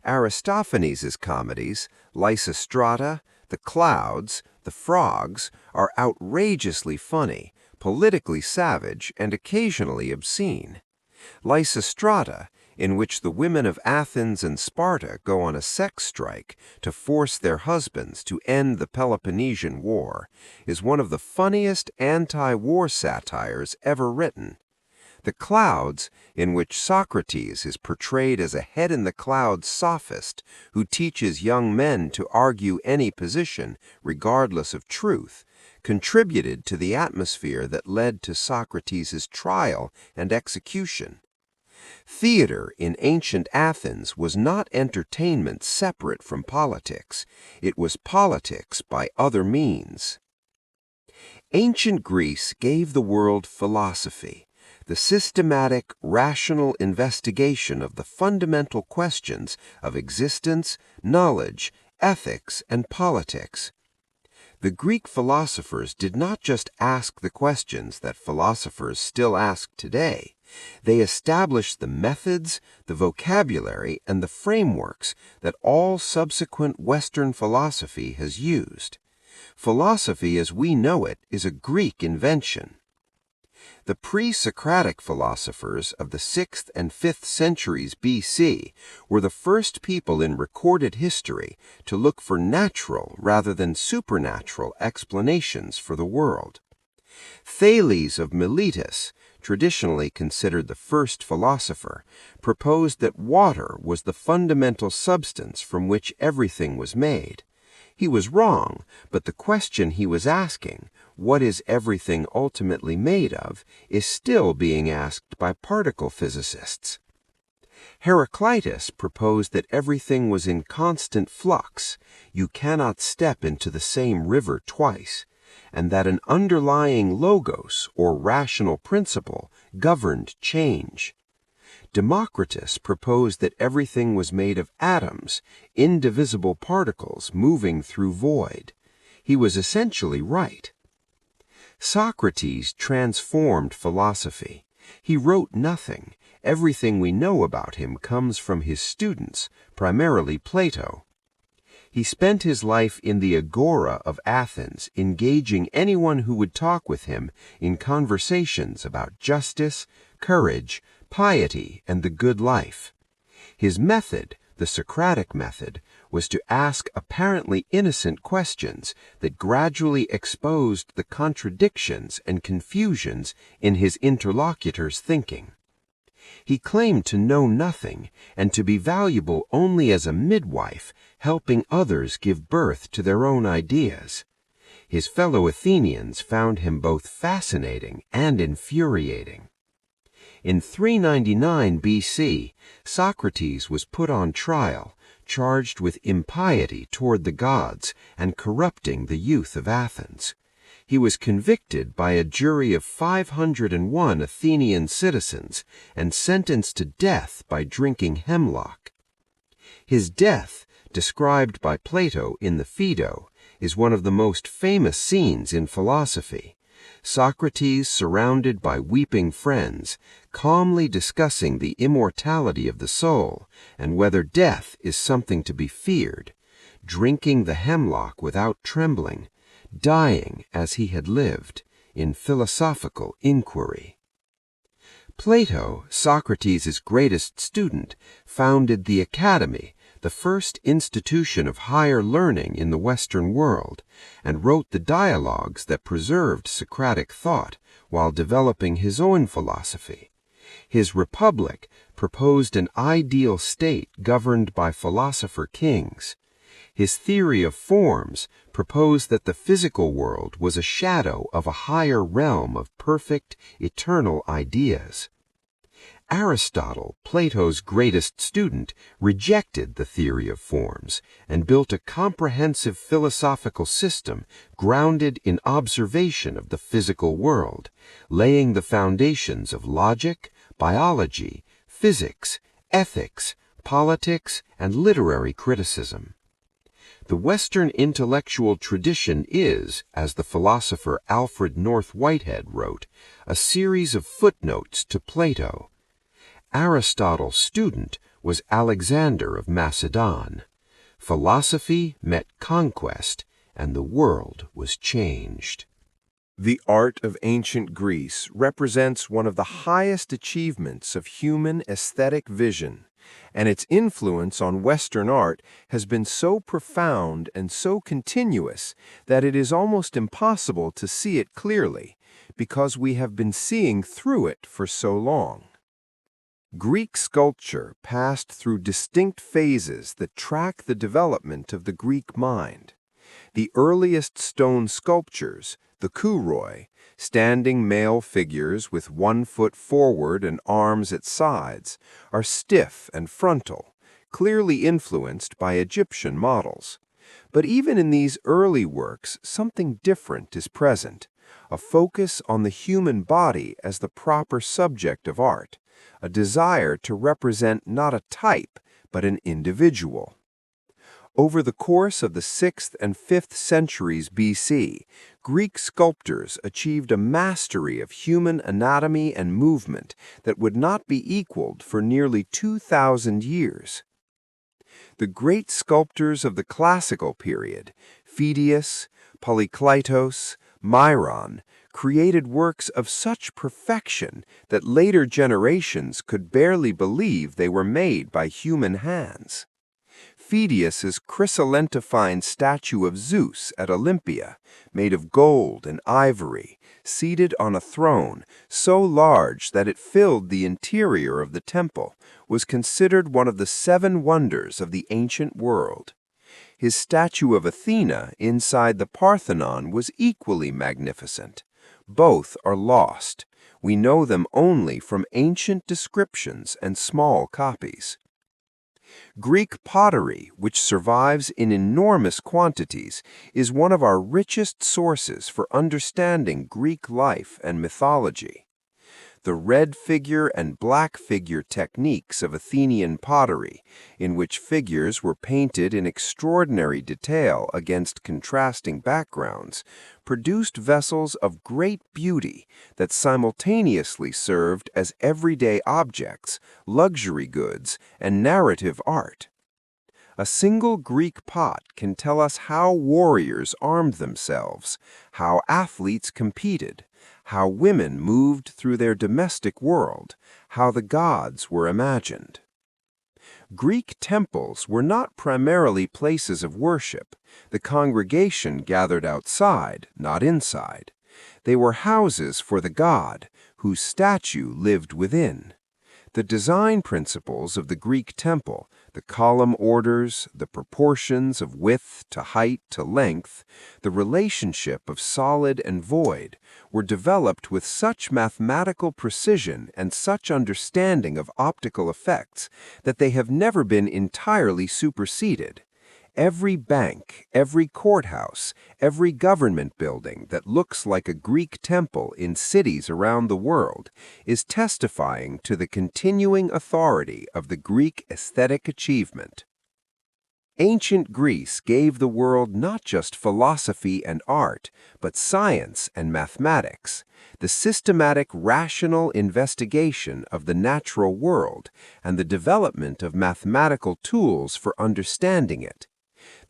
Aristophanes' comedies, Lysistrata, The Clouds, The Frogs, are outrageously funny, politically savage, and occasionally obscene. Lysistrata, in which the women of Athens and Sparta go on a sex strike to force their husbands to end the Peloponnesian War, is one of the funniest anti-war satires ever written. The Clouds, in which Socrates is portrayed as a head-in-the-clouds sophist who teaches young men to argue any position, regardless of truth, contributed to the atmosphere that led to Socrates' trial and execution. Theater in ancient Athens was not entertainment separate from politics. It was politics by other means. Ancient Greece gave the world philosophy, the systematic, rational investigation of the fundamental questions of existence, knowledge, ethics, and politics. The Greek philosophers did not just ask the questions that philosophers still ask today. They established the methods, the vocabulary, and the frameworks that all subsequent Western philosophy has used. Philosophy as we know it is a Greek invention. The pre-Socratic philosophers of the 6th and 5th centuries BC were the first people in recorded history to look for natural rather than supernatural explanations for the world. Thales of Miletus, traditionally considered the first philosopher, proposed that water was the fundamental substance from which everything was made. He was wrong, but the question he was asking, what is everything ultimately made of, is still being asked by particle physicists. Heraclitus proposed that everything was in constant flux, you cannot step into the same river twice, and that an underlying logos, or rational principle, governed change. Democritus proposed that everything was made of atoms, indivisible particles moving through void. He was essentially right. Socrates transformed philosophy. He wrote nothing. Everything we know about him comes from his students, primarily Plato. He spent his life in the agora of Athens, engaging anyone who would talk with him in conversations about justice, courage, piety, and the good life. His method, the Socratic method, was to ask apparently innocent questions that gradually exposed the contradictions and confusions in his interlocutor's thinking. He claimed to know nothing and to be valuable only as a midwife, helping others give birth to their own ideas. His fellow Athenians found him both fascinating and infuriating. In 399 BC, Socrates was put on trial, charged with impiety toward the gods and corrupting the youth of Athens. He was convicted by a jury of 501 Athenian citizens and sentenced to death by drinking hemlock. His death, described by Plato in the Phaedo, is one of the most famous scenes in philosophy. Socrates, surrounded by weeping friends, calmly discussing the immortality of the soul and whether death is something to be feared, drinking the hemlock without trembling, dying as he had lived, in philosophical inquiry. Plato, Socrates' greatest student, founded the Academy, the first institution of higher learning in the Western world, and wrote the dialogues that preserved Socratic thought while developing his own philosophy. His Republic proposed an ideal state governed by philosopher kings. His theory of forms proposed that the physical world was a shadow of a higher realm of perfect, eternal ideas. Aristotle, Plato's greatest student, rejected the theory of forms and built a comprehensive philosophical system grounded in observation of the physical world, laying the foundations of logic, biology, physics, ethics, politics, and literary criticism. The Western intellectual tradition is, as the philosopher Alfred North Whitehead wrote, a series of footnotes to Plato. Aristotle's student was Alexander of Macedon. Philosophy met conquest, and the world was changed. The art of ancient Greece represents one of the highest achievements of human aesthetic vision, and its influence on Western art has been so profound and so continuous that it is almost impossible to see it clearly, because we have been seeing through it for so long. Greek sculpture passed through distinct phases that track the development of the Greek mind. The earliest stone sculptures, the kouroi, standing male figures with 1 foot forward and arms at sides, are stiff and frontal, clearly influenced by Egyptian models. But even in these early works, something different is present, a focus on the human body as the proper subject of art, a desire to represent not a type, but an individual. Over the course of the 6th and 5th centuries BC, Greek sculptors achieved a mastery of human anatomy and movement that would not be equaled for nearly 2,000 years. The great sculptors of the classical period, Phidias, Polykleitos, Myron, created works of such perfection that later generations could barely believe they were made by human hands. Phidias's chrysallentine statue of Zeus at Olympia, made of gold and ivory, seated on a throne so large that it filled the interior of the temple, was considered one of the 7 wonders of the ancient world. His statue of Athena inside the Parthenon was equally magnificent. Both are lost. We know them only from ancient descriptions and small copies. Greek pottery, which survives in enormous quantities, is one of our richest sources for understanding Greek life and mythology. The red figure and black figure techniques of Athenian pottery, in which figures were painted in extraordinary detail against contrasting backgrounds, produced vessels of great beauty that simultaneously served as everyday objects, luxury goods, and narrative art. A single Greek pot can tell us how warriors armed themselves, how athletes competed, how women moved through their domestic world, how the gods were imagined. Greek temples were not primarily places of worship. The congregation gathered outside, not inside. They were houses for the god, whose statue lived within. The design principles of the Greek temple, the column orders, the proportions of width to height to length, the relationship of solid and void, were developed with such mathematical precision and such understanding of optical effects that they have never been entirely superseded. Every bank, every courthouse, every government building that looks like a Greek temple in cities around the world is testifying to the continuing authority of the Greek aesthetic achievement. Ancient Greece gave the world not just philosophy and art, but science and mathematics, the systematic rational investigation of the natural world, and the development of mathematical tools for understanding it.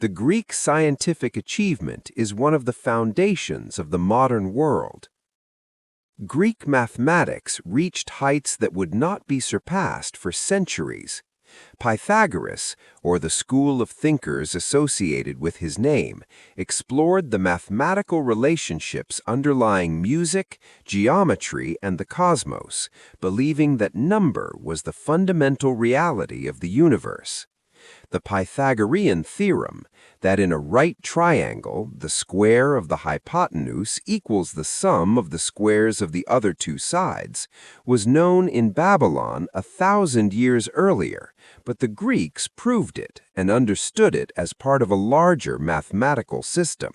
The Greek scientific achievement is one of the foundations of the modern world. Greek mathematics reached heights that would not be surpassed for centuries. Pythagoras, or the school of thinkers associated with his name, explored the mathematical relationships underlying music, geometry, and the cosmos, believing that number was the fundamental reality of the universe. The Pythagorean theorem, that in a right triangle the square of the hypotenuse equals the sum of the squares of the other 2 sides, was known in Babylon 1,000 years earlier, but the Greeks proved it and understood it as part of a larger mathematical system.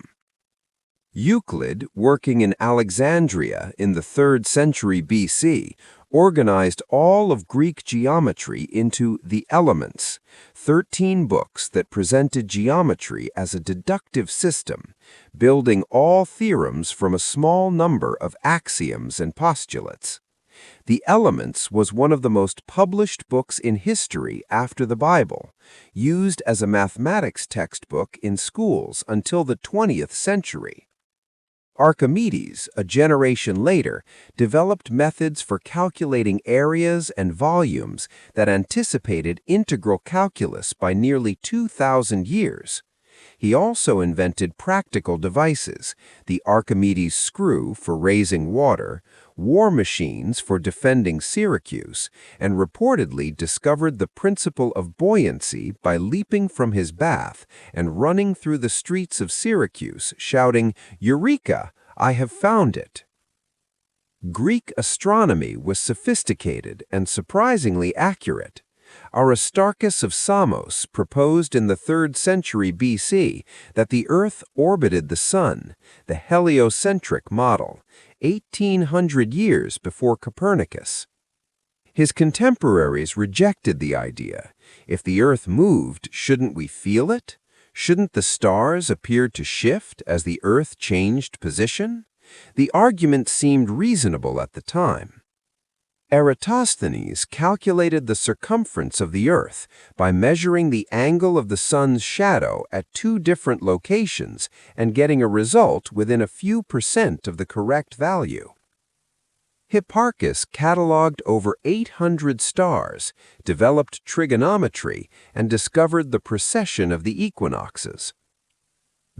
Euclid, working in Alexandria in the 3rd century BC, organized all of Greek geometry into the Elements, 13 books that presented geometry as a deductive system, building all theorems from a small number of axioms and postulates. The Elements was one of the most published books in history after the Bible, used as a mathematics textbook in schools until the 20th century. Archimedes, a generation later, developed methods for calculating areas and volumes that anticipated integral calculus by nearly 2,000 years. He also invented practical devices, the Archimedes screw for raising water, war machines for defending Syracuse, and reportedly discovered the principle of buoyancy by leaping from his bath and running through the streets of Syracuse, shouting, "Eureka! I have found it!" Greek astronomy was sophisticated and surprisingly accurate. Aristarchus of Samos proposed in the 3rd century BC that the Earth orbited the Sun, the heliocentric model, 1,800 years before Copernicus. His contemporaries rejected the idea. If the Earth moved, shouldn't we feel it? Shouldn't the stars appear to shift as the Earth changed position? The argument seemed reasonable at the time. Eratosthenes calculated the circumference of the Earth by measuring the angle of the sun's shadow at two different locations and getting a result within a few percent of the correct value. Hipparchus cataloged over 800 stars, developed trigonometry, and discovered the precession of the equinoxes.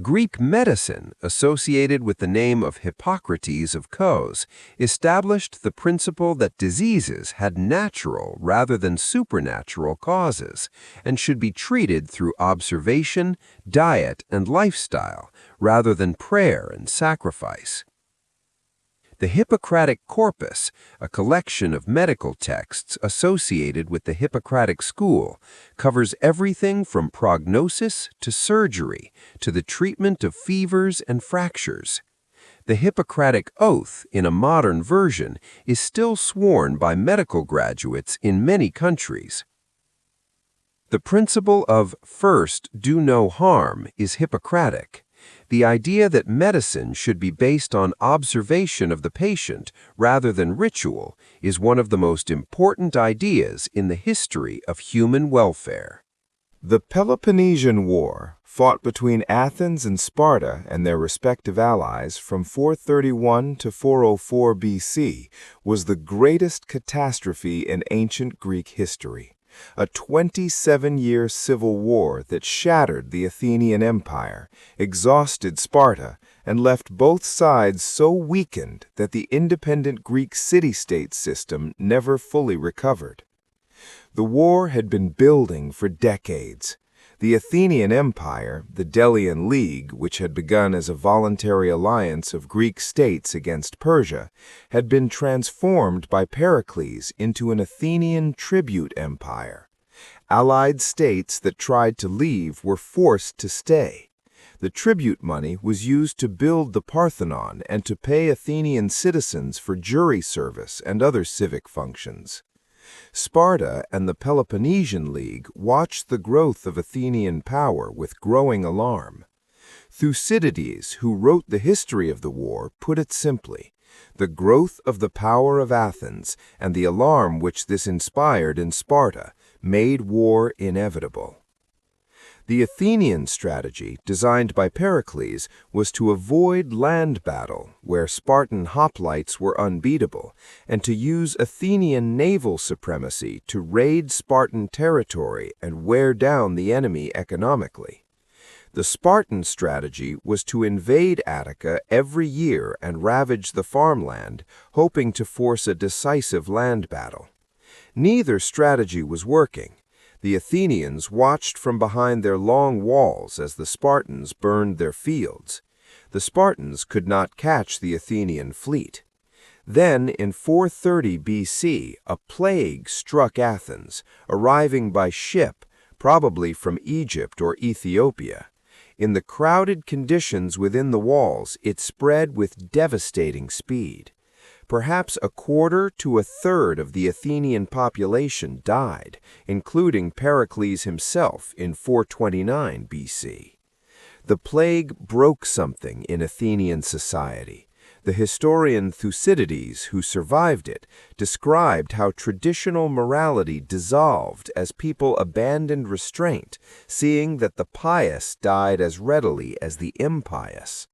Greek medicine, associated with the name of Hippocrates of Kos, established the principle that diseases had natural rather than supernatural causes and should be treated through observation, diet, and lifestyle rather than prayer and sacrifice. The Hippocratic Corpus, a collection of medical texts associated with the Hippocratic school, covers everything from prognosis to surgery to the treatment of fevers and fractures. The Hippocratic Oath, in a modern version, is still sworn by medical graduates in many countries. The principle of first do no harm is Hippocratic. The idea that medicine should be based on observation of the patient rather than ritual is one of the most important ideas in the history of human welfare. The Peloponnesian War, fought between Athens and Sparta and their respective allies from 431 to 404 BC, was the greatest catastrophe in ancient Greek history. A 27-year civil war that shattered the Athenian Empire, exhausted Sparta, and left both sides so weakened that the independent Greek city-state system never fully recovered. The war had been building for decades. The Athenian Empire, the Delian League, which had begun as a voluntary alliance of Greek states against Persia, had been transformed by Pericles into an Athenian tribute empire. Allied states that tried to leave were forced to stay. The tribute money was used to build the Parthenon and to pay Athenian citizens for jury service and other civic functions. Sparta and the Peloponnesian League watched the growth of Athenian power with growing alarm. Thucydides, who wrote the history of the war, put it simply: the growth of the power of Athens and the alarm which this inspired in Sparta made war inevitable. The Athenian strategy, designed by Pericles, was to avoid land battle, where Spartan hoplites were unbeatable, and to use Athenian naval supremacy to raid Spartan territory and wear down the enemy economically. The Spartan strategy was to invade Attica every year and ravage the farmland, hoping to force a decisive land battle. Neither strategy was working. The Athenians watched from behind their long walls as the Spartans burned their fields. The Spartans could not catch the Athenian fleet. Then, in 430 BC, a plague struck Athens, arriving by ship, probably from Egypt or Ethiopia. In the crowded conditions within the walls, it spread with devastating speed. Perhaps a quarter to a third of the Athenian population died, including Pericles himself in 429 BC. The plague broke something in Athenian society. The historian Thucydides, who survived it, described how traditional morality dissolved as people abandoned restraint, seeing that the pious died as readily as the impious.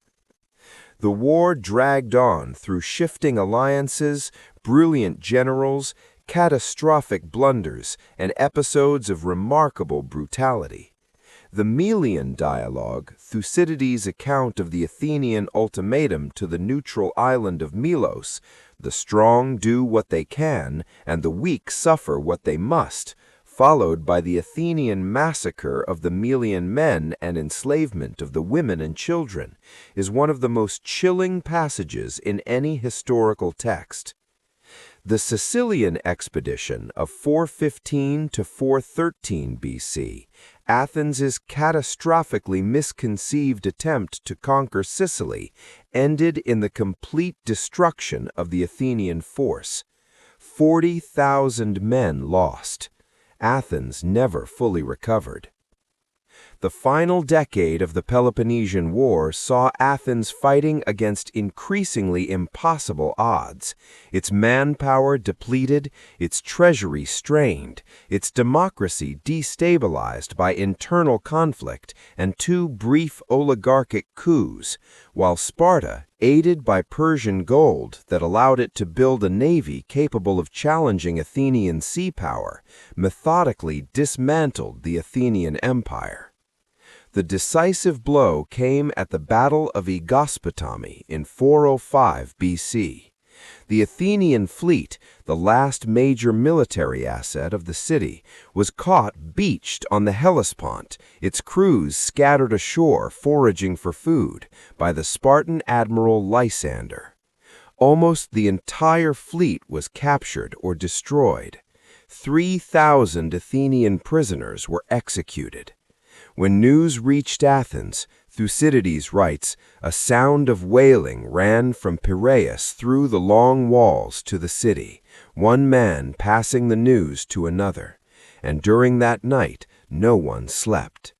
The war dragged on through shifting alliances, brilliant generals, catastrophic blunders, and episodes of remarkable brutality. The Melian dialogue, Thucydides' account of the Athenian ultimatum to the neutral island of Melos, "The strong do what they can, and the weak suffer what they must," followed by the Athenian massacre of the Melian men and enslavement of the women and children, is one of the most chilling passages in any historical text. The Sicilian expedition of 415 to 413 BC, Athens' catastrophically misconceived attempt to conquer Sicily, ended in the complete destruction of the Athenian force. 40,000 men lost. Athens never fully recovered. The final decade of the Peloponnesian War saw Athens fighting against increasingly impossible odds, its manpower depleted, its treasury strained, its democracy destabilized by internal conflict and two brief oligarchic coups, while Sparta, aided by Persian gold that allowed it to build a navy capable of challenging Athenian sea power, methodically dismantled the Athenian Empire. The decisive blow came at the Battle of Aegospotami in 405 BC. The Athenian fleet, the last major military asset of the city, was caught beached on the Hellespont, its crews scattered ashore foraging for food, by the Spartan admiral Lysander. Almost the entire fleet was captured or destroyed. 3,000 Athenian prisoners were executed. When news reached Athens, Thucydides writes, a sound of wailing ran from Piraeus through the long walls to the city, one man passing the news to another, and during that night no one slept.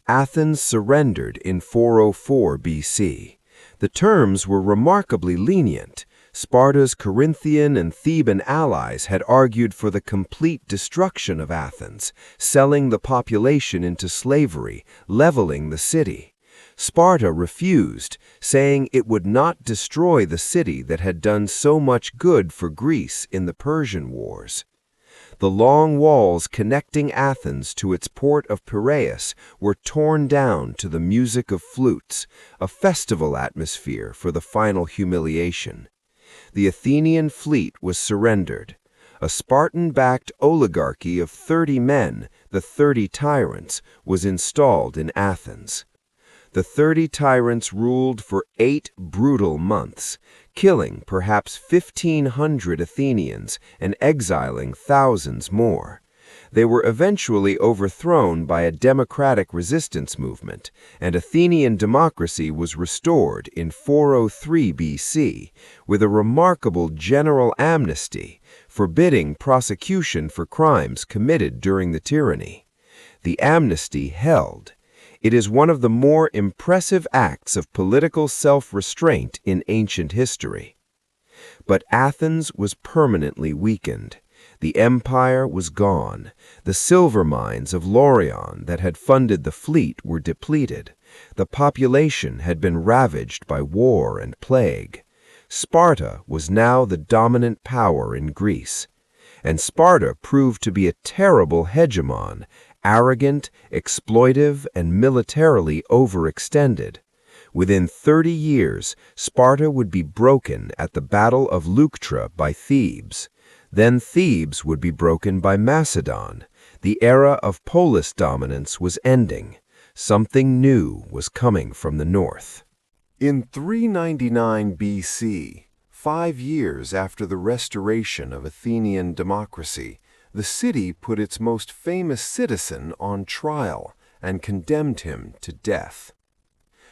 Athens surrendered in 404 BC. The terms were remarkably lenient. Sparta's Corinthian and Theban allies had argued for the complete destruction of Athens, selling the population into slavery, leveling the city. Sparta refused, saying it would not destroy the city that had done so much good for Greece in the Persian Wars. The long walls connecting Athens to its port of Piraeus were torn down to the music of flutes, a festival atmosphere for the final humiliation. The Athenian fleet was surrendered. A Spartan-backed oligarchy of 30 men, the 30 Tyrants, was installed in Athens. The 30 tyrants ruled for 8 brutal months, killing perhaps 1,500 Athenians and exiling thousands more. They were eventually overthrown by a democratic resistance movement, and Athenian democracy was restored in 403 BC with a remarkable general amnesty, forbidding prosecution for crimes committed during the tyranny. The amnesty held. It is one of the more impressive acts of political self-restraint in ancient history. But Athens was permanently weakened. The empire was gone. The silver mines of Laurion that had funded the fleet were depleted. The population had been ravaged by war and plague. Sparta was now the dominant power in Greece. And Sparta proved to be a terrible hegemon, arrogant, exploitive, and militarily overextended. Within 30 years, Sparta would be broken at the Battle of Leuctra by Thebes. Then Thebes would be broken by Macedon. The era of polis dominance was ending. Something new was coming from the north. In 399 BC, 5 years after the restoration of Athenian democracy, the city put its most famous citizen on trial and condemned him to death.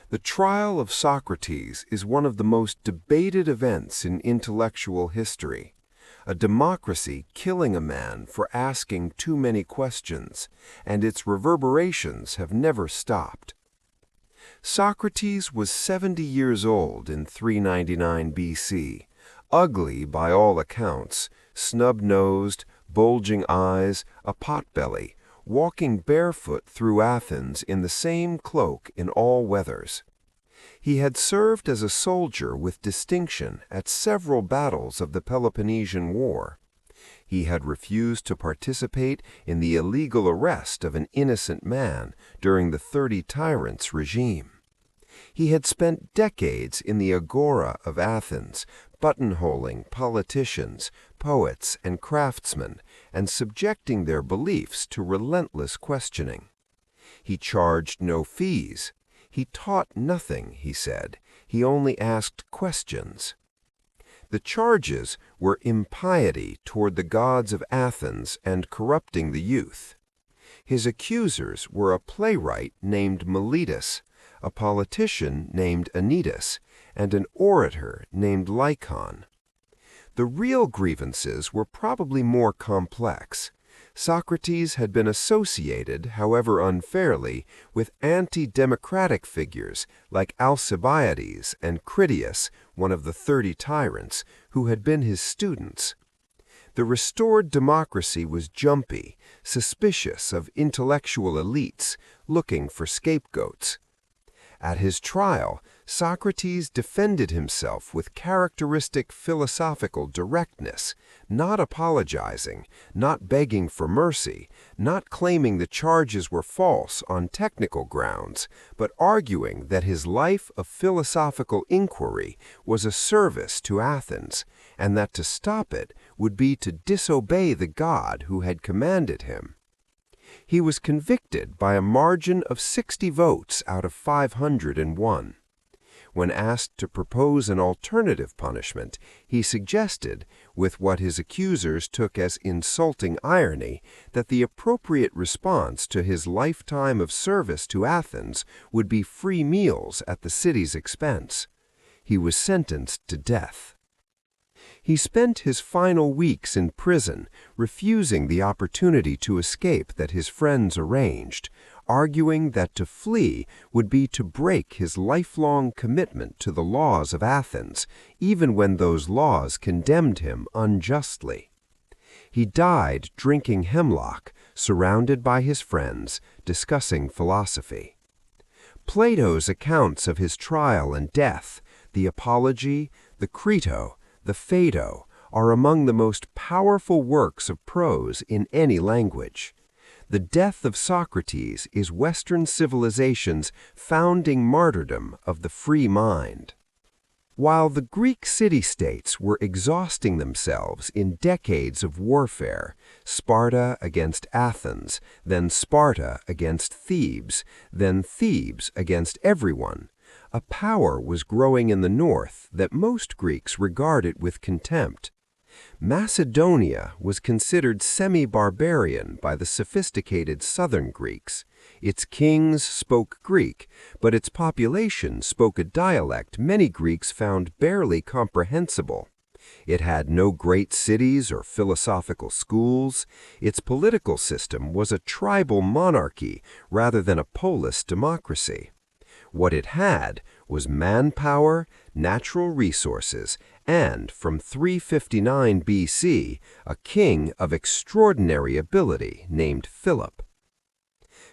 The trial of Socrates is one of the most debated events in intellectual history. A democracy killing a man for asking too many questions, and its reverberations have never stopped. Socrates was 70 years old in 399 BC, ugly by all accounts, snub-nosed, bulging eyes, a potbelly, walking barefoot through Athens in the same cloak in all weathers. He had served as a soldier with distinction at several battles of the Peloponnesian War. He had refused to participate in the illegal arrest of an innocent man during the 30 Tyrants regime. He had spent decades in the agora of Athens, buttonholing politicians, poets, and craftsmen, and subjecting their beliefs to relentless questioning. He charged no fees. He taught nothing, he said. He only asked questions. The charges were impiety toward the gods of Athens and corrupting the youth. His accusers were a playwright named Miletus, a politician named Anytus, and an orator named Lycon. The real grievances were probably more complex. Socrates had been associated, however unfairly, with anti-democratic figures like Alcibiades and Critias, one of the 30 tyrants, who had been his students. The restored democracy was jumpy, suspicious of intellectual elites, looking for scapegoats. At his trial, Socrates defended himself with characteristic philosophical directness, not apologizing, not begging for mercy, not claiming the charges were false on technical grounds, but arguing that his life of philosophical inquiry was a service to Athens, and that to stop it would be to disobey the god who had commanded him. He was convicted by a margin of 60 votes out of 501. When asked to propose an alternative punishment, he suggested, with what his accusers took as insulting irony, that the appropriate response to his lifetime of service to Athens would be free meals at the city's expense. He was sentenced to death. He spent his final weeks in prison, refusing the opportunity to escape that his friends arranged, arguing that to flee would be to break his lifelong commitment to the laws of Athens, even when those laws condemned him unjustly. He died drinking hemlock, surrounded by his friends, discussing philosophy. Plato's accounts of his trial and death, the Apology, the Crito, the Phaedo, are among the most powerful works of prose in any language. The death of Socrates is Western civilization's founding martyrdom of the free mind. While the Greek city-states were exhausting themselves in decades of warfare, Sparta against Athens, then Sparta against Thebes, then Thebes against everyone, a power was growing in the north that most Greeks regarded with contempt. Macedonia was considered semi-barbarian by the sophisticated southern Greeks. Its kings spoke Greek, but its population spoke a dialect many Greeks found barely comprehensible. It had no great cities or philosophical schools. Its political system was a tribal monarchy rather than a polis democracy. What it had was manpower, natural resources, and, from 359 BC, a king of extraordinary ability named Philip.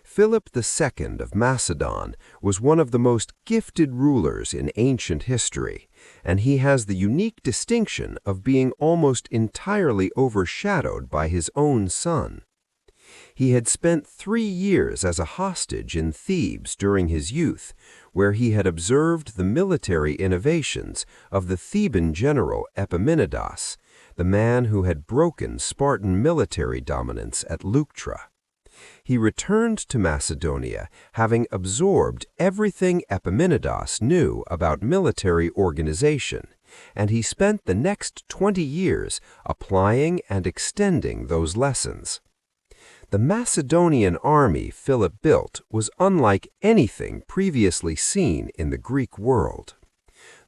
Philip II of Macedon was one of the most gifted rulers in ancient history, and he has the unique distinction of being almost entirely overshadowed by his own son. He had spent 3 years as a hostage in Thebes during his youth, where he had observed the military innovations of the Theban general Epaminondas, the man who had broken Spartan military dominance at Leuctra. He returned to Macedonia, having absorbed everything Epaminondas knew about military organization, and he spent the next 20 years applying and extending those lessons. The Macedonian army Philip built was unlike anything previously seen in the Greek world.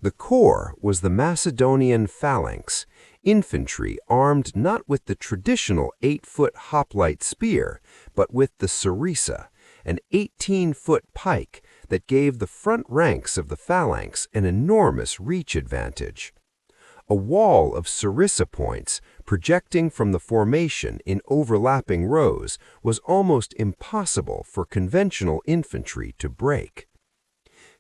The core was the Macedonian phalanx, infantry armed not with the traditional 8-foot hoplite spear, but with the sarissa, an 18-foot pike that gave the front ranks of the phalanx an enormous reach advantage. A wall of sarissa points projecting from the formation in overlapping rows was almost impossible for conventional infantry to break.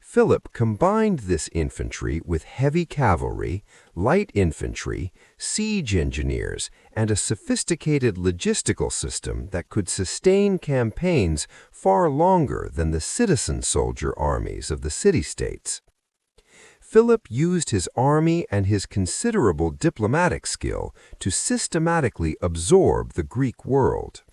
Philip combined this infantry with heavy cavalry, light infantry, siege engineers, and a sophisticated logistical system that could sustain campaigns far longer than the citizen soldier armies of the city-states. Philip used his army and his considerable diplomatic skill to systematically absorb the Greek world.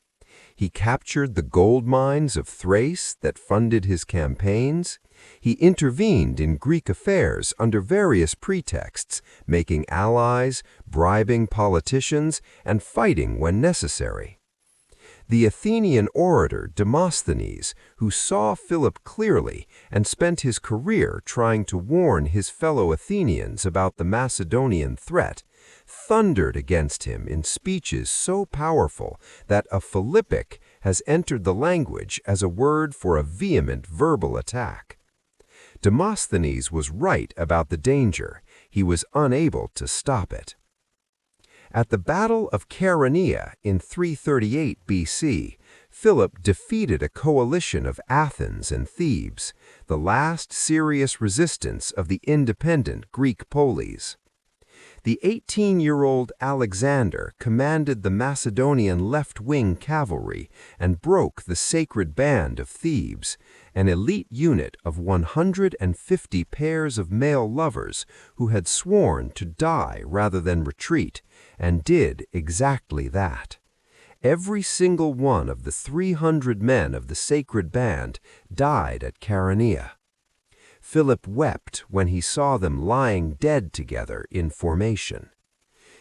He captured the gold mines of Thrace that funded his campaigns. He intervened in Greek affairs under various pretexts, making allies, bribing politicians, and fighting when necessary. The Athenian orator Demosthenes, who saw Philip clearly and spent his career trying to warn his fellow Athenians about the Macedonian threat, thundered against him in speeches so powerful that a Philippic has entered the language as a word for a vehement verbal attack. Demosthenes was right about the danger. He was unable to stop it. At the Battle of Chaeronea in 338 BC, Philip defeated a coalition of Athens and Thebes, the last serious resistance of the independent Greek polis. The 18-year-old Alexander commanded the Macedonian left-wing cavalry and broke the sacred band of Thebes, an elite unit of 150 pairs of male lovers who had sworn to die rather than retreat, and did exactly that. Every single one of the 300 men of the sacred band died at Chaeronea. Philip wept when he saw them lying dead together in formation.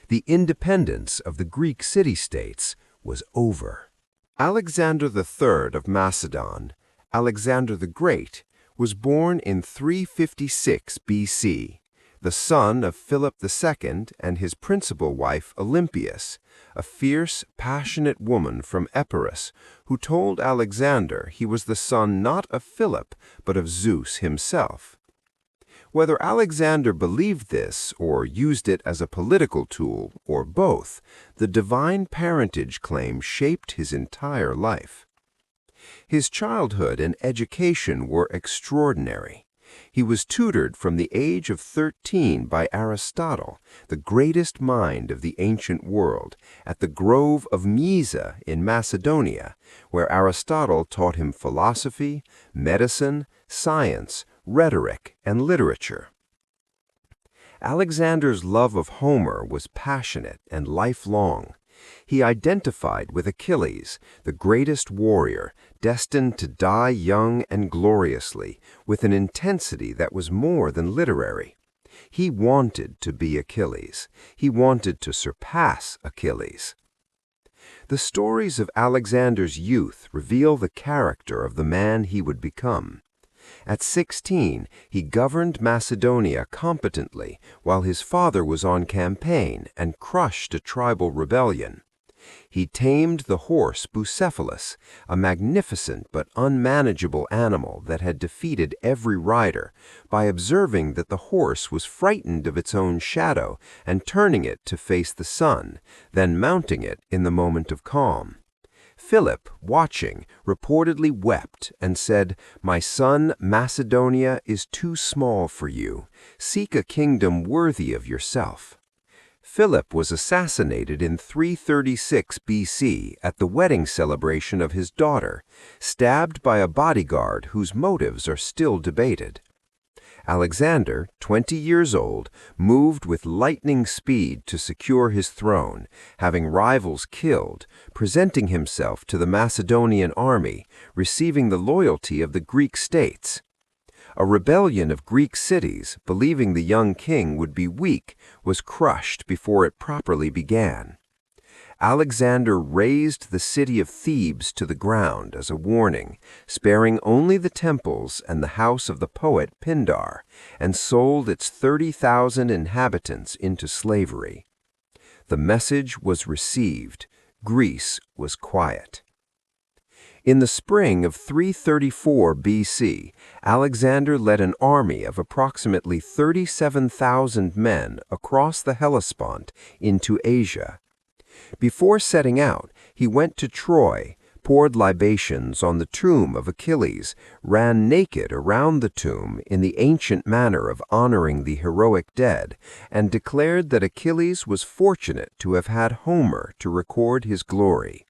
The independence of the Greek city-states was over. Alexander III of Macedon, Alexander the Great, was born in 356 BC, the son of Philip II and his principal wife Olympias, a fierce, passionate woman from Epirus, who told Alexander he was the son not of Philip, but of Zeus himself. Whether Alexander believed this or used it as a political tool, or both, the divine parentage claim shaped his entire life. His childhood and education were extraordinary. He was tutored from the age of 13 by Aristotle, the greatest mind of the ancient world, at the Grove of Mysa in Macedonia, where Aristotle taught him philosophy, medicine, science, rhetoric, and literature. Alexander's love of Homer was passionate and lifelong. He identified with Achilles, the greatest warrior, destined to die young and gloriously, with an intensity that was more than literary. He wanted to be Achilles. He wanted to surpass Achilles. The stories of Alexander's youth reveal the character of the man he would become. At 16, he governed Macedonia competently while his father was on campaign and crushed a tribal rebellion. He tamed the horse Bucephalus, a magnificent but unmanageable animal that had defeated every rider, by observing that the horse was frightened of its own shadow and turning it to face the sun, then mounting it in the moment of calm. Philip, watching, reportedly wept and said, "My son, Macedonia is too small for you. Seek a kingdom worthy of yourself." Philip was assassinated in 336 BC at the wedding celebration of his daughter, stabbed by a bodyguard whose motives are still debated. Alexander, 20 years old, moved with lightning speed to secure his throne, having rivals killed, presenting himself to the Macedonian army, receiving the loyalty of the Greek states. A rebellion of Greek cities, believing the young king would be weak, was crushed before it properly began. Alexander razed the city of Thebes to the ground as a warning, sparing only the temples and the house of the poet Pindar, and sold its 30,000 inhabitants into slavery. The message was received. Greece was quiet. In the spring of 334 BC, Alexander led an army of approximately 37,000 men across the Hellespont into Asia. Before setting out, he went to Troy, poured libations on the tomb of Achilles, ran naked around the tomb in the ancient manner of honoring the heroic dead, and declared that Achilles was fortunate to have had Homer to record his glory.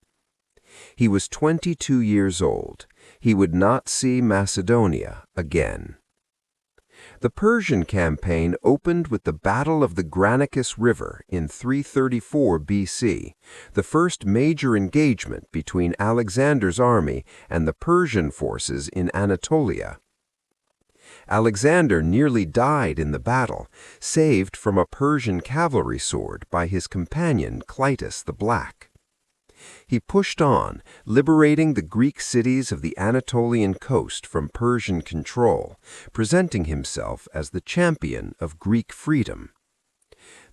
He was 22 years old. He would not see Macedonia again. The Persian campaign opened with the Battle of the Granicus River in 334 BC, the first major engagement between Alexander's army and the Persian forces in Anatolia. Alexander nearly died in the battle, saved from a Persian cavalry sword by his companion Clytus the Black. He pushed on, liberating the Greek cities of the Anatolian coast from Persian control, presenting himself as the champion of Greek freedom.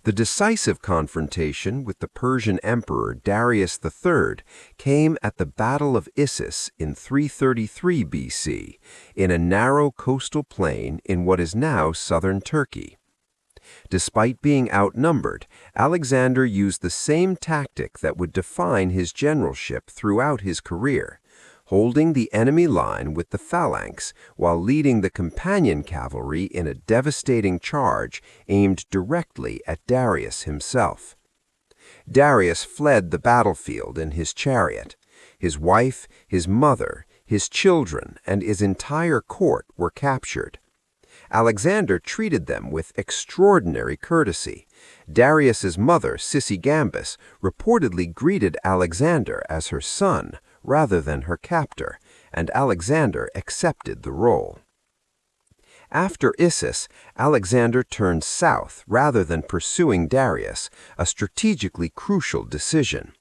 The decisive confrontation with the Persian Emperor Darius III came at the Battle of Issus in 333 BC, in a narrow coastal plain in what is now southern Turkey. Despite being outnumbered, Alexander used the same tactic that would define his generalship throughout his career, holding the enemy line with the phalanx while leading the companion cavalry in a devastating charge aimed directly at Darius himself. Darius fled the battlefield in his chariot. His wife, his mother, his children, and his entire court were captured. Alexander treated them with extraordinary courtesy. Darius's mother, Sisygambis, reportedly greeted Alexander as her son rather than her captor, and Alexander accepted the role. After Issus, Alexander turned south rather than pursuing Darius, a strategically crucial decision.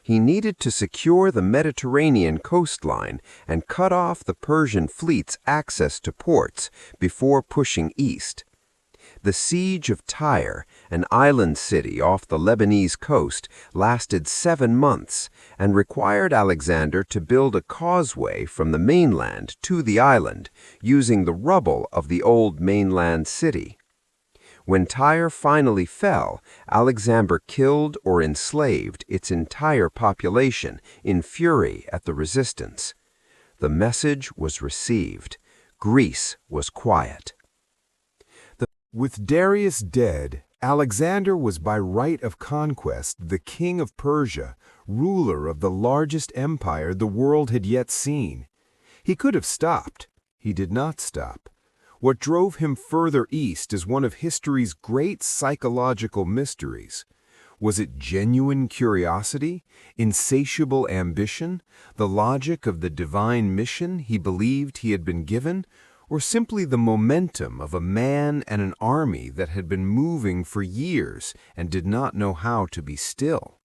He needed to secure the Mediterranean coastline and cut off the Persian fleet's access to ports before pushing east. The siege of Tyre, an island city off the Lebanese coast, lasted 7 months and required Alexander to build a causeway from the mainland to the island, using the rubble of the old mainland city. When Tyre finally fell, Alexander killed or enslaved its entire population in fury at the resistance. The message was received. Greece was quiet. With Darius dead, Alexander was by right of conquest the king of Persia, ruler of the largest empire the world had yet seen. He could have stopped. He did not stop. What drove him further east is one of history's great psychological mysteries. Was it genuine curiosity, insatiable ambition, the logic of the divine mission he believed he had been given, or simply the momentum of a man and an army that had been moving for years and did not know how to be still?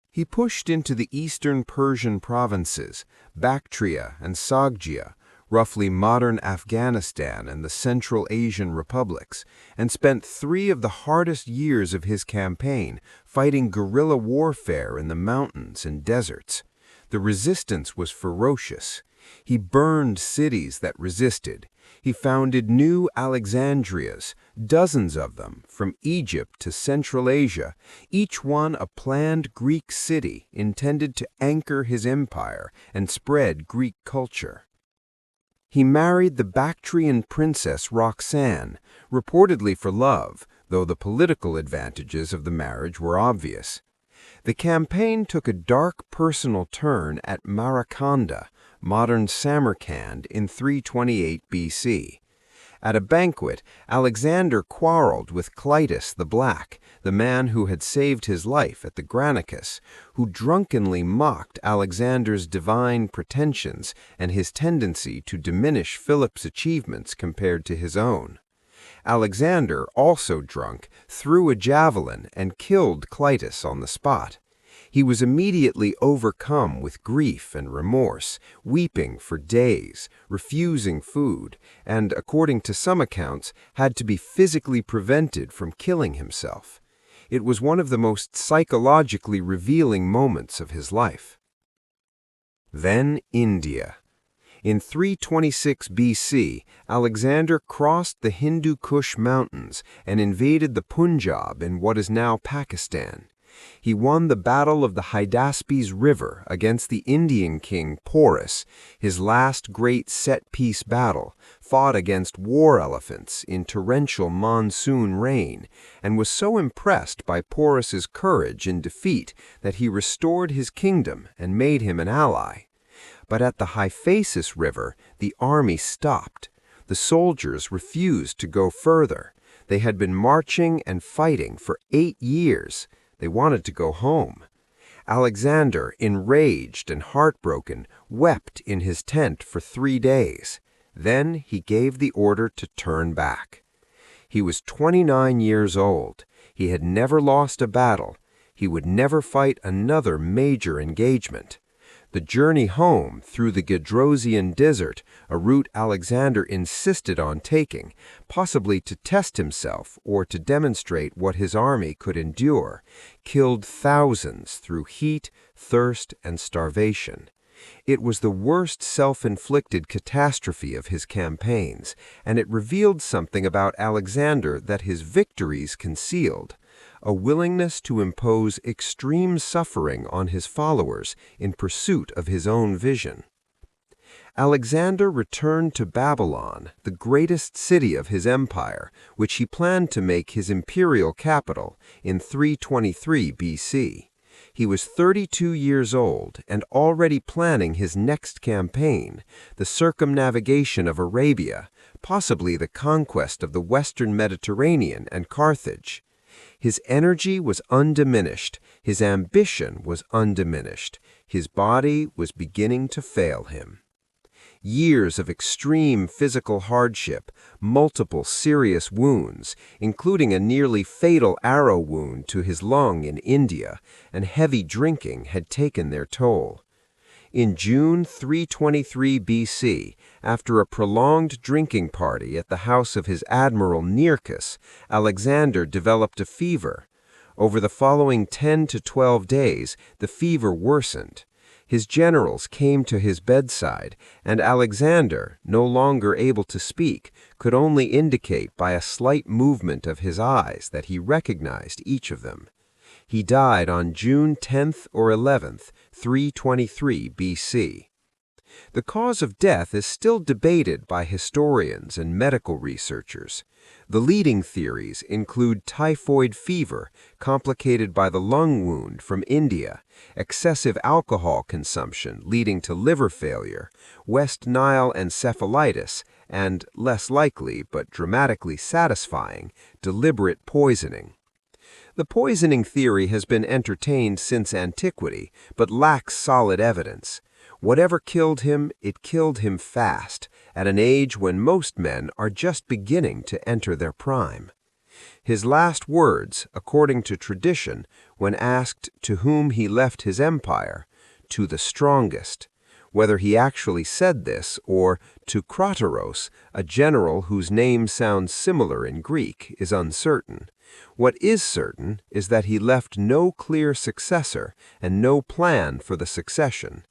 He pushed into the eastern Persian provinces, Bactria and Sogdia, roughly modern Afghanistan and the Central Asian republics, and spent 3 of the hardest years of his campaign fighting guerrilla warfare in the mountains and deserts. The resistance was ferocious. He burned cities that resisted. He founded new Alexandrias, dozens of them, from Egypt to Central Asia, each one a planned Greek city intended to anchor his empire and spread Greek culture. He married the Bactrian princess Roxanne, reportedly for love, though the political advantages of the marriage were obvious. The campaign took a dark personal turn at Marakanda, modern Samarkand, in 328 BC. At a banquet, Alexander quarreled with Clitus the Black, the man who had saved his life at the Granicus, who drunkenly mocked Alexander's divine pretensions and his tendency to diminish Philip's achievements compared to his own. Alexander, also drunk, threw a javelin and killed Clitus on the spot. He was immediately overcome with grief and remorse, weeping for days, refusing food, and, according to some accounts, had to be physically prevented from killing himself. It was one of the most psychologically revealing moments of his life. Then India. In 326 BC, Alexander crossed the Hindu Kush Mountains and invaded the Punjab in what is now Pakistan. He won the Battle of the Hydaspes River against the Indian king Porus, his last great set-piece battle, fought against war elephants in torrential monsoon rain, and was so impressed by Porus's courage in defeat that he restored his kingdom and made him an ally. But at the Hyphasis River, the army stopped. The soldiers refused to go further. They had been marching and fighting for 8 years. They wanted to go home. Alexander, enraged and heartbroken, wept in his tent for 3 days. Then he gave the order to turn back. He was 29 years old. He had never lost a battle. He would never fight another major engagement. The journey home through the Gedrosian desert, a route Alexander insisted on taking, possibly to test himself or to demonstrate what his army could endure, killed thousands through heat, thirst, and starvation. It was the worst self-inflicted catastrophe of his campaigns, and it revealed something about Alexander that his victories concealed: a willingness to impose extreme suffering on his followers in pursuit of his own vision. Alexander returned to Babylon, the greatest city of his empire, which he planned to make his imperial capital, in 323 BC. He was 32 years old and already planning his next campaign, the circumnavigation of Arabia, possibly the conquest of the western Mediterranean and Carthage. His energy was undiminished, his ambition was undiminished, his body was beginning to fail him. Years of extreme physical hardship, multiple serious wounds, including a nearly fatal arrow wound to his lung in India, and heavy drinking had taken their toll. In June 323 BC, after a prolonged drinking party at the house of his admiral Nearchus, Alexander developed a fever. Over the following 10 to 12 days, the fever worsened. His generals came to his bedside, and Alexander, no longer able to speak, could only indicate by a slight movement of his eyes that he recognized each of them. He died on June 10th or 11th, 323 BC. The cause of death is still debated by historians and medical researchers. The leading theories include typhoid fever, complicated by the lung wound from India, excessive alcohol consumption leading to liver failure, West Nile encephalitis, and, less likely but dramatically satisfying, deliberate poisoning. The poisoning theory has been entertained since antiquity, but lacks solid evidence. Whatever killed him, it killed him fast, at an age when most men are just beginning to enter their prime. His last words, according to tradition, when asked to whom he left his empire, "To the strongest." Whether he actually said this, or to Crateros, a general whose name sounds similar in Greek, is uncertain. What is certain is that he left no clear successor and no plan for the succession.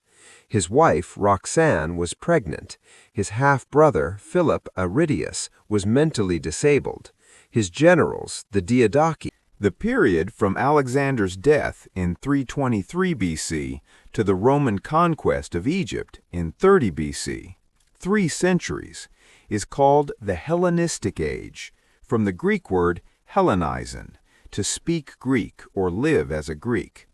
His wife, Roxanne, was pregnant. His half-brother, Philip Aridius, was mentally disabled. His generals, the Diadochi. The period from Alexander's death in 323 BC to the Roman conquest of Egypt in 30 BC, 3 centuries, is called the Hellenistic Age, from the Greek word Hellenizen, to speak Greek or live as a Greek.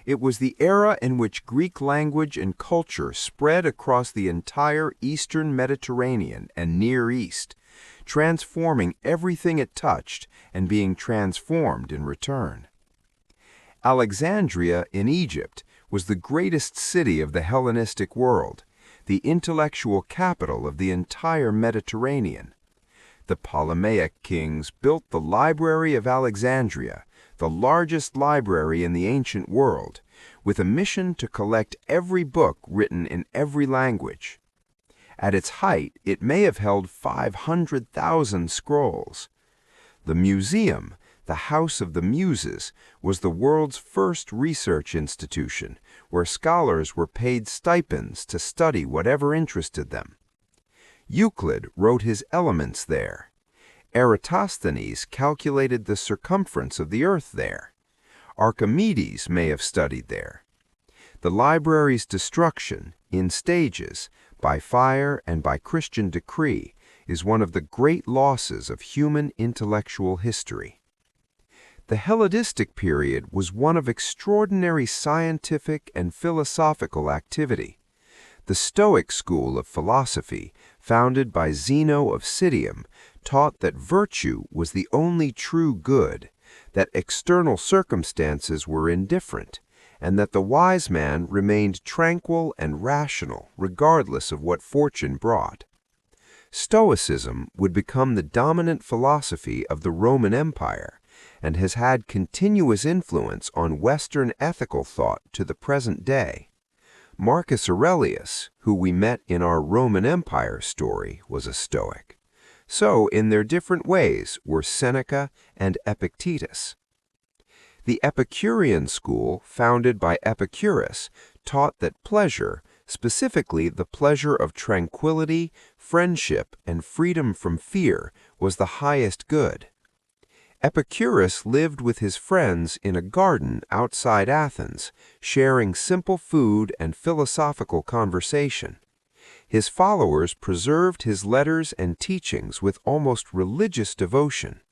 It was the era in which Greek language and culture spread across the entire Eastern Mediterranean and Near East, transforming everything it touched and being transformed in return. Alexandria in Egypt was the greatest city of the Hellenistic world, the intellectual capital of the entire Mediterranean. The Ptolemaic kings built the Library of Alexandria, the largest library in the ancient world, with a mission to collect every book written in every language. At its height, it may have held 500,000 scrolls. The museum, the House of the Muses, was the world's first research institution, where scholars were paid stipends to study whatever interested them. Euclid wrote his Elements there. Eratosthenes calculated the circumference of the earth there. Archimedes may have studied there. The library's destruction, in stages, by fire and by Christian decree, is one of the great losses of human intellectual history. The Hellenistic period was one of extraordinary scientific and philosophical activity. The Stoic school of philosophy, founded by Zeno of Citium, taught that virtue was the only true good, that external circumstances were indifferent, and that the wise man remained tranquil and rational regardless of what fortune brought. Stoicism would become the dominant philosophy of the Roman Empire, and has had continuous influence on Western ethical thought to the present day. Marcus Aurelius, who we met in our Roman Empire story, was a Stoic. So, in their different ways, were Seneca and Epictetus. The Epicurean school, founded by Epicurus, taught that pleasure, specifically the pleasure of tranquility, friendship, and freedom from fear, was the highest good. Epicurus lived with his friends in a garden outside Athens, sharing simple food and philosophical conversation. His followers preserved his letters and teachings with almost religious devotion.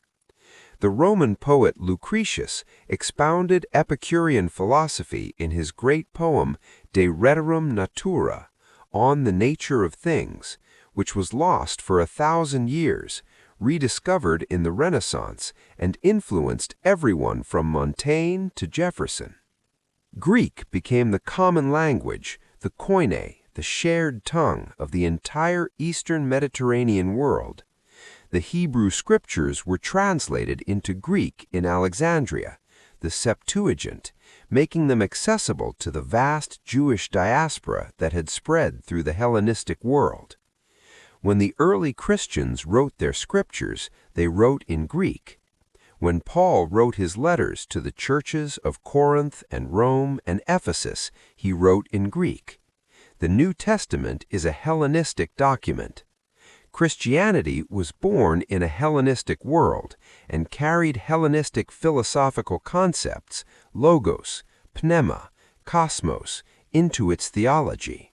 The Roman poet Lucretius expounded Epicurean philosophy in his great poem De Rhetorum Natura, On the Nature of Things, which was lost for 1,000 years, rediscovered in the Renaissance, and influenced everyone from Montaigne to Jefferson. Greek became the common language, the koine, the shared tongue of the entire Eastern Mediterranean world. The Hebrew scriptures were translated into Greek in Alexandria, the Septuagint, making them accessible to the vast Jewish diaspora that had spread through the Hellenistic world. When the early Christians wrote their scriptures, they wrote in Greek. When Paul wrote his letters to the churches of Corinth and Rome and Ephesus, he wrote in Greek. The New Testament is a Hellenistic document. Christianity was born in a Hellenistic world and carried Hellenistic philosophical concepts, logos, pneuma, cosmos, into its theology.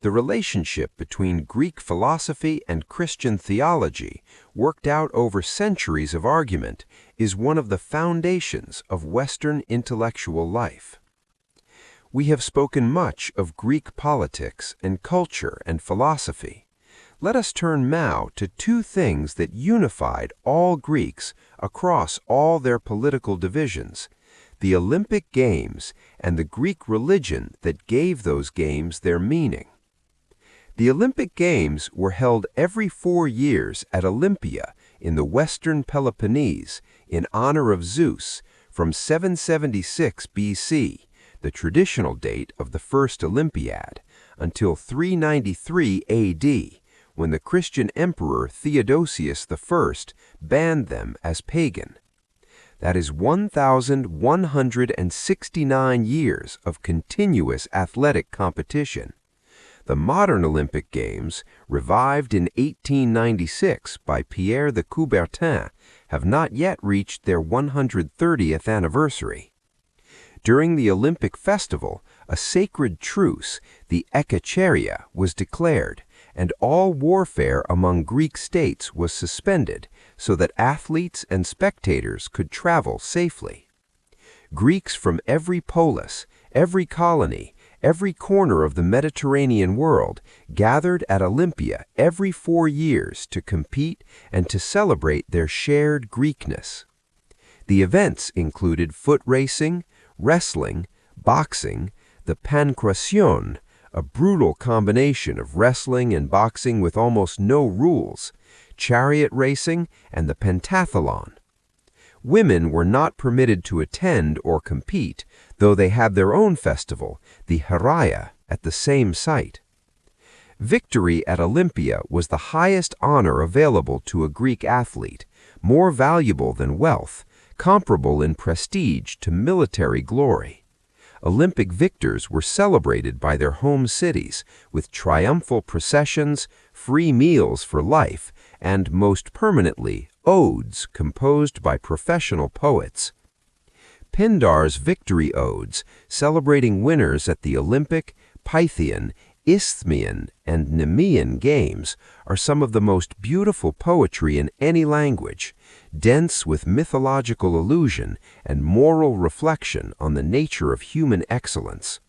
The relationship between Greek philosophy and Christian theology, worked out over centuries of argument, is one of the foundations of Western intellectual life. We have spoken much of Greek politics and culture and philosophy. Let us turn now to two things that unified all Greeks across all their political divisions: the Olympic Games and the Greek religion that gave those games their meaning. The Olympic Games were held every 4 years at Olympia in the western Peloponnese in honor of Zeus from 776 BC, the traditional date of the first Olympiad, until 393 AD, when the Christian emperor Theodosius I banned them as pagan. That is 1,169 years of continuous athletic competition. The modern Olympic Games, revived in 1896 by Pierre de Coubertin, have not yet reached their 130th anniversary. During the Olympic festival, a sacred truce, the Ekacheria, was declared, and all warfare among Greek states was suspended so that athletes and spectators could travel safely. Greeks from every polis, every colony, every corner of the Mediterranean world gathered at Olympia every 4 years to compete and to celebrate their shared Greekness. The events included foot racing, wrestling, boxing, the pankration, a brutal combination of wrestling and boxing with almost no rules, chariot racing, and the pentathlon. Women were not permitted to attend or compete, though they had their own festival, the Heraia, at the same site. Victory at Olympia was the highest honor available to a Greek athlete, more valuable than wealth, comparable in prestige to military glory. Olympic victors were celebrated by their home cities with triumphal processions, free meals for life, and, most permanently, odes composed by professional poets. Pindar's victory odes, celebrating winners at the Olympic, Pythian, Isthmian, and Nemean games, are some of the most beautiful poetry in any language, dense with mythological allusion and moral reflection on the nature of human excellence.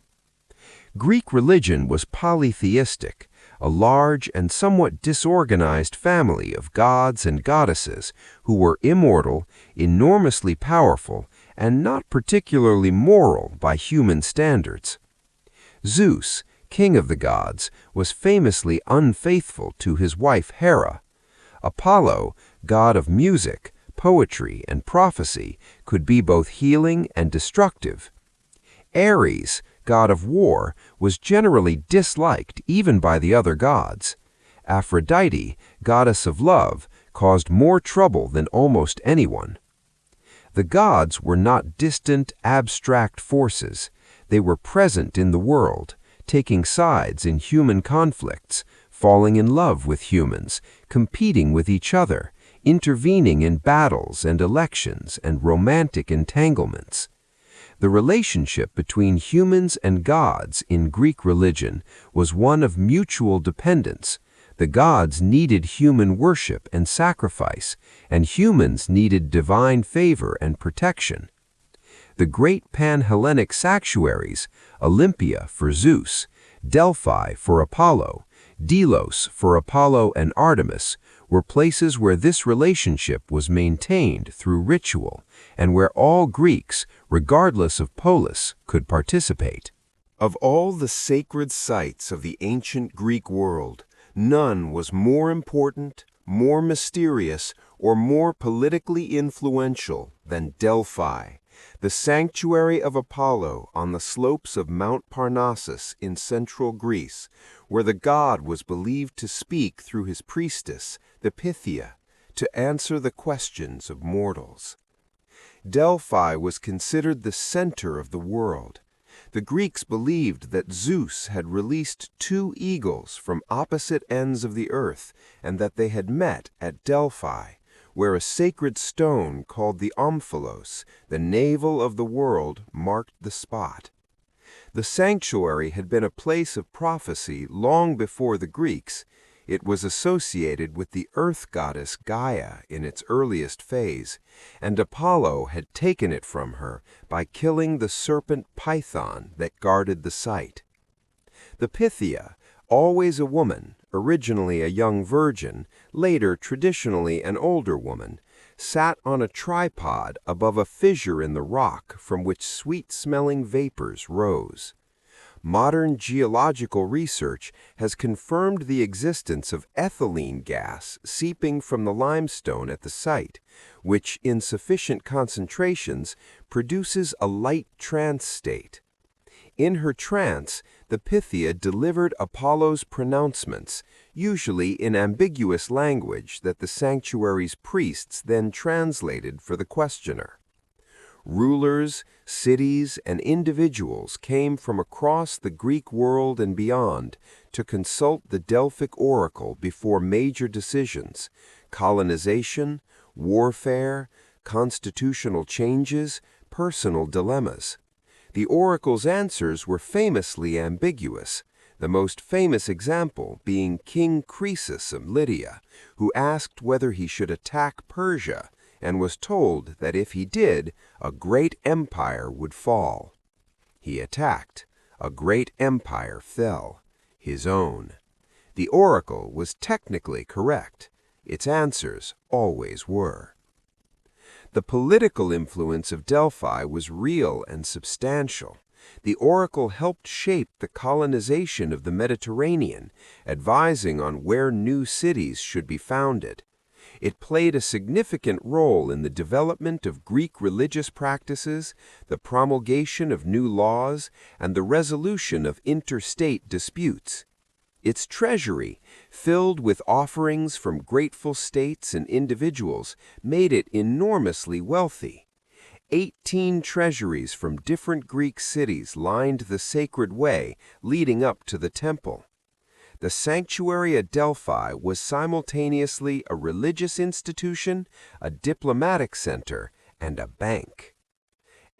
Greek religion was polytheistic, a large and somewhat disorganized family of gods and goddesses who were immortal, enormously powerful, and not particularly moral by human standards. Zeus, king of the gods, was famously unfaithful to his wife Hera. Apollo, god of music, poetry, and prophecy, could be both healing and destructive. Ares, god of war, was generally disliked even by the other gods. Aphrodite, goddess of love, caused more trouble than almost anyone. The gods were not distant, abstract forces. They were present in the world, taking sides in human conflicts, falling in love with humans, competing with each other, intervening in battles and elections and romantic entanglements. The relationship between humans and gods in Greek religion was one of mutual dependence. The gods needed human worship and sacrifice, and humans needed divine favor and protection. The great pan-Hellenic sanctuaries, Olympia for Zeus, Delphi for Apollo, Delos for Apollo and Artemis, were places where this relationship was maintained through ritual and where all Greeks, regardless of polis, could participate. Of all the sacred sites of the ancient Greek world, none was more important, more mysterious, or more politically influential than Delphi, the sanctuary of Apollo on the slopes of Mount Parnassus in central Greece, where the god was believed to speak through his priestess, the Pythia, to answer the questions of mortals. Delphi was considered the center of the world. The Greeks believed that Zeus had released two eagles from opposite ends of the earth and that they had met at Delphi, where a sacred stone called the omphalos, the navel of the world, marked the spot. The sanctuary had been a place of prophecy long before the Greeks. It was associated with the earth goddess Gaia in its earliest phase, and Apollo had taken it from her by killing the serpent Python that guarded the site. The Pythia, always a woman, originally a young virgin, later traditionally an older woman, sat on a tripod above a fissure in the rock from which sweet-smelling vapors rose. Modern geological research has confirmed the existence of ethylene gas seeping from the limestone at the site, which, in sufficient concentrations, produces a light trance state. In her trance, the Pythia delivered Apollo's pronouncements, usually in ambiguous language that the sanctuary's priests then translated for the questioner. Rulers, cities, and individuals came from across the Greek world and beyond to consult the Delphic oracle before major decisions, colonization, warfare, constitutional changes, personal dilemmas. The oracle's answers were famously ambiguous, the most famous example being King Croesus of Lydia, who asked whether he should attack Persia and was told that if he did, a great empire would fall. He attacked. A great empire fell. His own. The oracle was technically correct. Its answers always were. The political influence of Delphi was real and substantial. The oracle helped shape the colonization of the Mediterranean, advising on where new cities should be founded. It played a significant role in the development of Greek religious practices, the promulgation of new laws, and the resolution of interstate disputes. Its treasury, filled with offerings from grateful states and individuals, made it enormously wealthy. 18 treasuries from different Greek cities lined the sacred way leading up to the temple. The sanctuary at Delphi was simultaneously a religious institution, a diplomatic center, and a bank.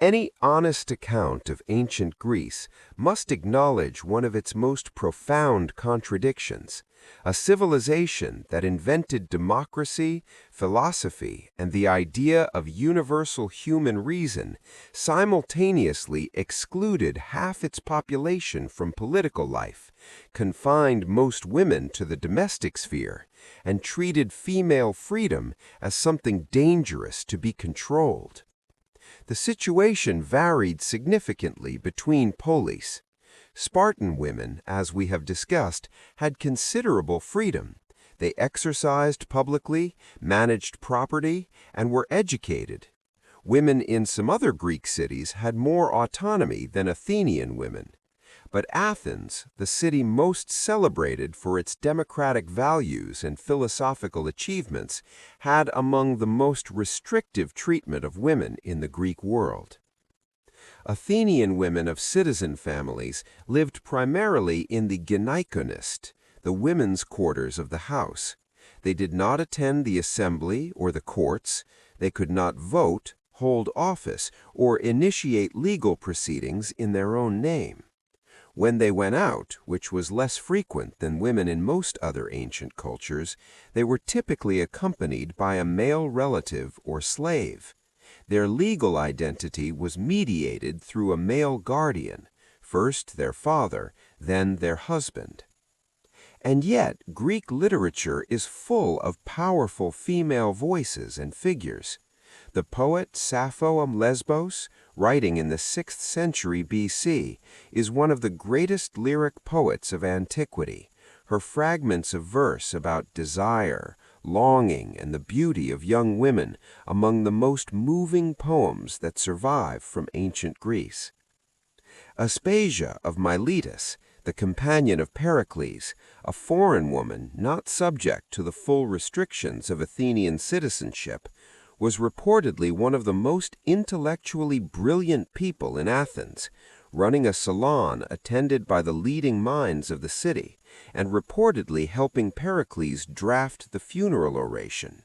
Any honest account of ancient Greece must acknowledge one of its most profound contradictions, a civilization that invented democracy, philosophy, and the idea of universal human reason, simultaneously excluded half its population from political life, confined most women to the domestic sphere, and treated female freedom as something dangerous to be controlled. The situation varied significantly between polis. Spartan women, as we have discussed, had considerable freedom. They exercised publicly, managed property, and were educated. Women in some other Greek cities had more autonomy than Athenian women. But Athens, the city most celebrated for its democratic values and philosophical achievements, had among the most restrictive treatment of women in the Greek world. Athenian women of citizen families lived primarily in the gynaikonis, the women's quarters of the house. They did not attend the assembly or the courts. They could not vote, hold office, or initiate legal proceedings in their own name. When they went out, which was less frequent than women in most other ancient cultures, they were typically accompanied by a male relative or slave. Their legal identity was mediated through a male guardian, first their father, then their husband. And yet, Greek literature is full of powerful female voices and figures. The poet Sappho of Lesbos, writing in the 6th century BC, is one of the greatest lyric poets of antiquity. Her fragments of verse about desire, longing, and the beauty of young women among the most moving poems that survive from ancient Greece. Aspasia of Miletus, the companion of Pericles, a foreign woman not subject to the full restrictions of Athenian citizenship, was reportedly one of the most intellectually brilliant people in Athens, running a salon attended by the leading minds of the city, and reportedly helping Pericles draft the funeral oration.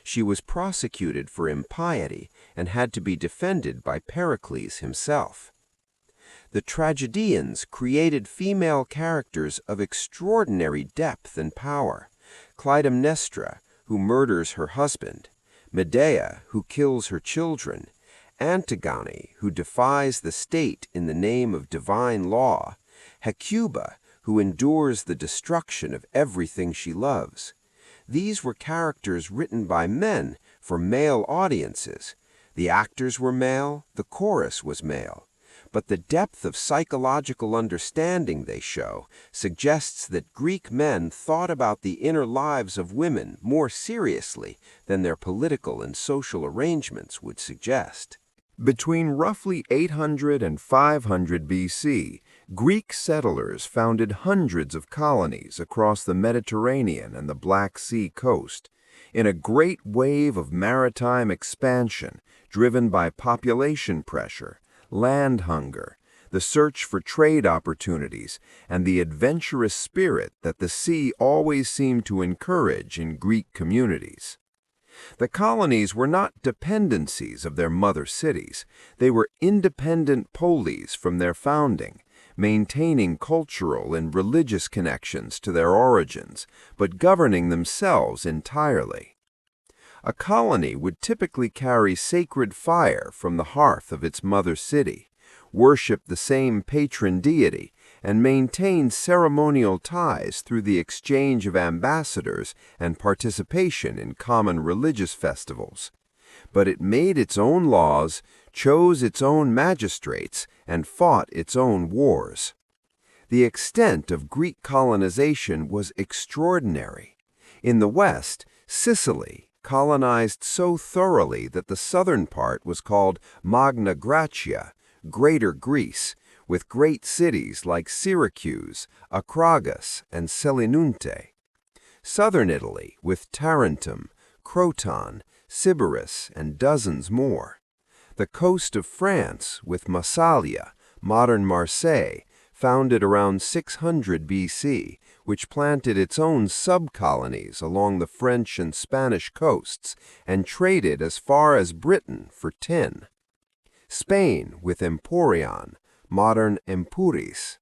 She was prosecuted for impiety and had to be defended by Pericles himself. The tragedians created female characters of extraordinary depth and power. Clytemnestra, who murders her husband; Medea, who kills her children; Antigone, who defies the state in the name of divine law; Hecuba, who endures the destruction of everything she loves. These were characters written by men for male audiences. The actors were male, the chorus was male. But the depth of psychological understanding they show suggests that Greek men thought about the inner lives of women more seriously than their political and social arrangements would suggest. Between roughly 800 and 500 BC, Greek settlers founded hundreds of colonies across the Mediterranean and the Black Sea coast. In a great wave of maritime expansion driven by population pressure, land hunger, the search for trade opportunities, and the adventurous spirit that the sea always seemed to encourage in Greek communities. The colonies were not dependencies of their mother cities. They were independent polis from their founding, maintaining cultural and religious connections to their origins, but governing themselves entirely. A colony would typically carry sacred fire from the hearth of its mother city, worship the same patron deity, and maintain ceremonial ties through the exchange of ambassadors and participation in common religious festivals. But it made its own laws, chose its own magistrates, and fought its own wars. The extent of Greek colonization was extraordinary. In the West, Sicily colonized so thoroughly that the southern part was called Magna Graecia, Greater Greece, with great cities like Syracuse, Acragas, and Selinunte. Southern Italy, with Tarentum, Croton, Sybaris, and dozens more. The coast of France, with Massalia, modern Marseille, founded around 600 BC, which planted its own sub-colonies along the French and Spanish coasts and traded as far as Britain for tin. Spain, with Emporion, modern Empuris.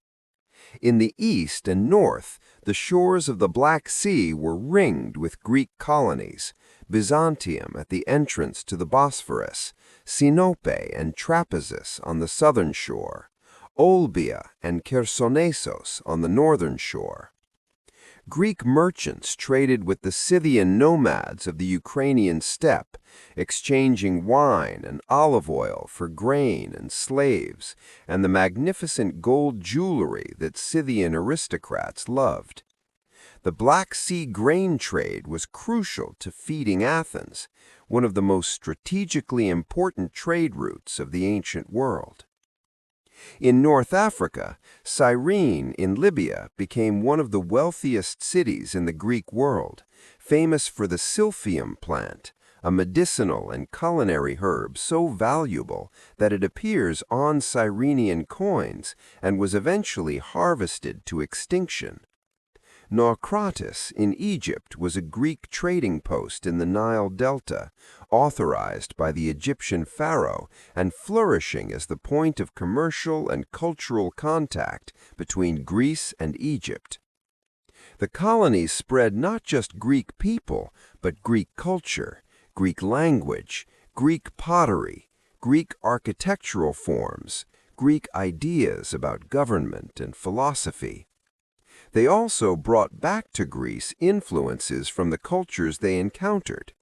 In the east and north, the shores of the Black Sea were ringed with Greek colonies, Byzantium at the entrance to the Bosphorus, Sinope and Trapezus on the southern shore, Olbia and Chersonesos on the northern shore. Greek merchants traded with the Scythian nomads of the Ukrainian steppe, exchanging wine and olive oil for grain and slaves, and the magnificent gold jewelry that Scythian aristocrats loved. The Black Sea grain trade was crucial to feeding Athens, one of the most strategically important trade routes of the ancient world. In North Africa, Cyrene in Libya became one of the wealthiest cities in the Greek world, famous for the silphium plant, a medicinal and culinary herb so valuable that it appears on Cyrenian coins and was eventually harvested to extinction. Naucratis in Egypt was a Greek trading post in the Nile Delta, authorized by the Egyptian pharaoh and flourishing as the point of commercial and cultural contact between Greece and Egypt. The colonies spread not just Greek people, but Greek culture, Greek language, Greek pottery, Greek architectural forms, Greek ideas about government and philosophy. They also brought back to Greece influences from the cultures they encountered: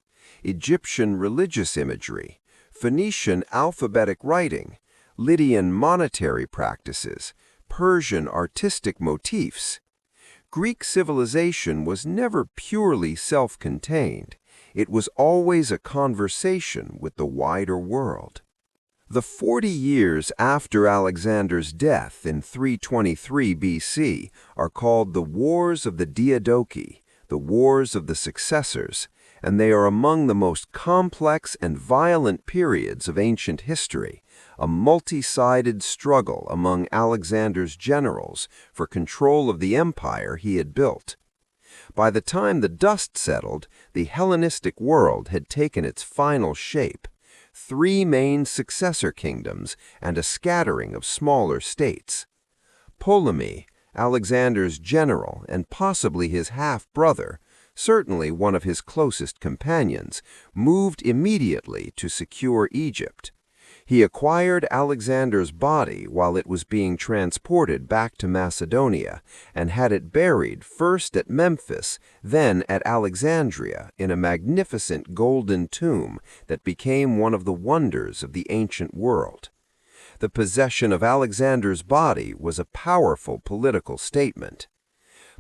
Egyptian religious imagery, Phoenician alphabetic writing, Lydian monetary practices, Persian artistic motifs. Greek civilization was never purely self-contained. It was always a conversation with the wider world. The 40 years after Alexander's death in 323 BC are called the Wars of the Diadochi, the Wars of the Successors, and they are among the most complex and violent periods of ancient history, a multi-sided struggle among Alexander's generals for control of the empire he had built. By the time the dust settled, the Hellenistic world had taken its final shape: 3 main successor kingdoms and a scattering of smaller states. Ptolemy, Alexander's general and possibly his half-brother, certainly one of his closest companions, moved immediately to secure Egypt. He acquired Alexander's body while it was being transported back to Macedonia and had it buried first at Memphis, then at Alexandria in a magnificent golden tomb that became one of the wonders of the ancient world. The possession of Alexander's body was a powerful political statement.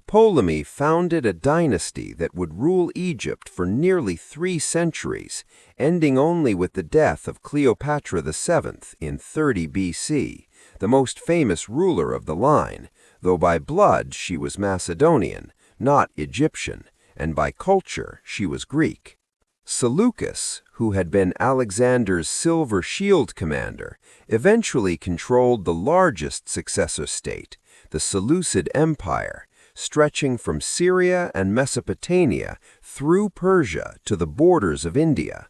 Ptolemy founded a dynasty that would rule Egypt for nearly 3 centuries, ending only with the death of Cleopatra VII in 30 BC, the most famous ruler of the line, though by blood she was Macedonian, not Egyptian, and by culture she was Greek. Seleucus, who had been Alexander's silver shield commander, eventually controlled the largest successor state, the Seleucid Empire, stretching from Syria and Mesopotamia through Persia to the borders of India.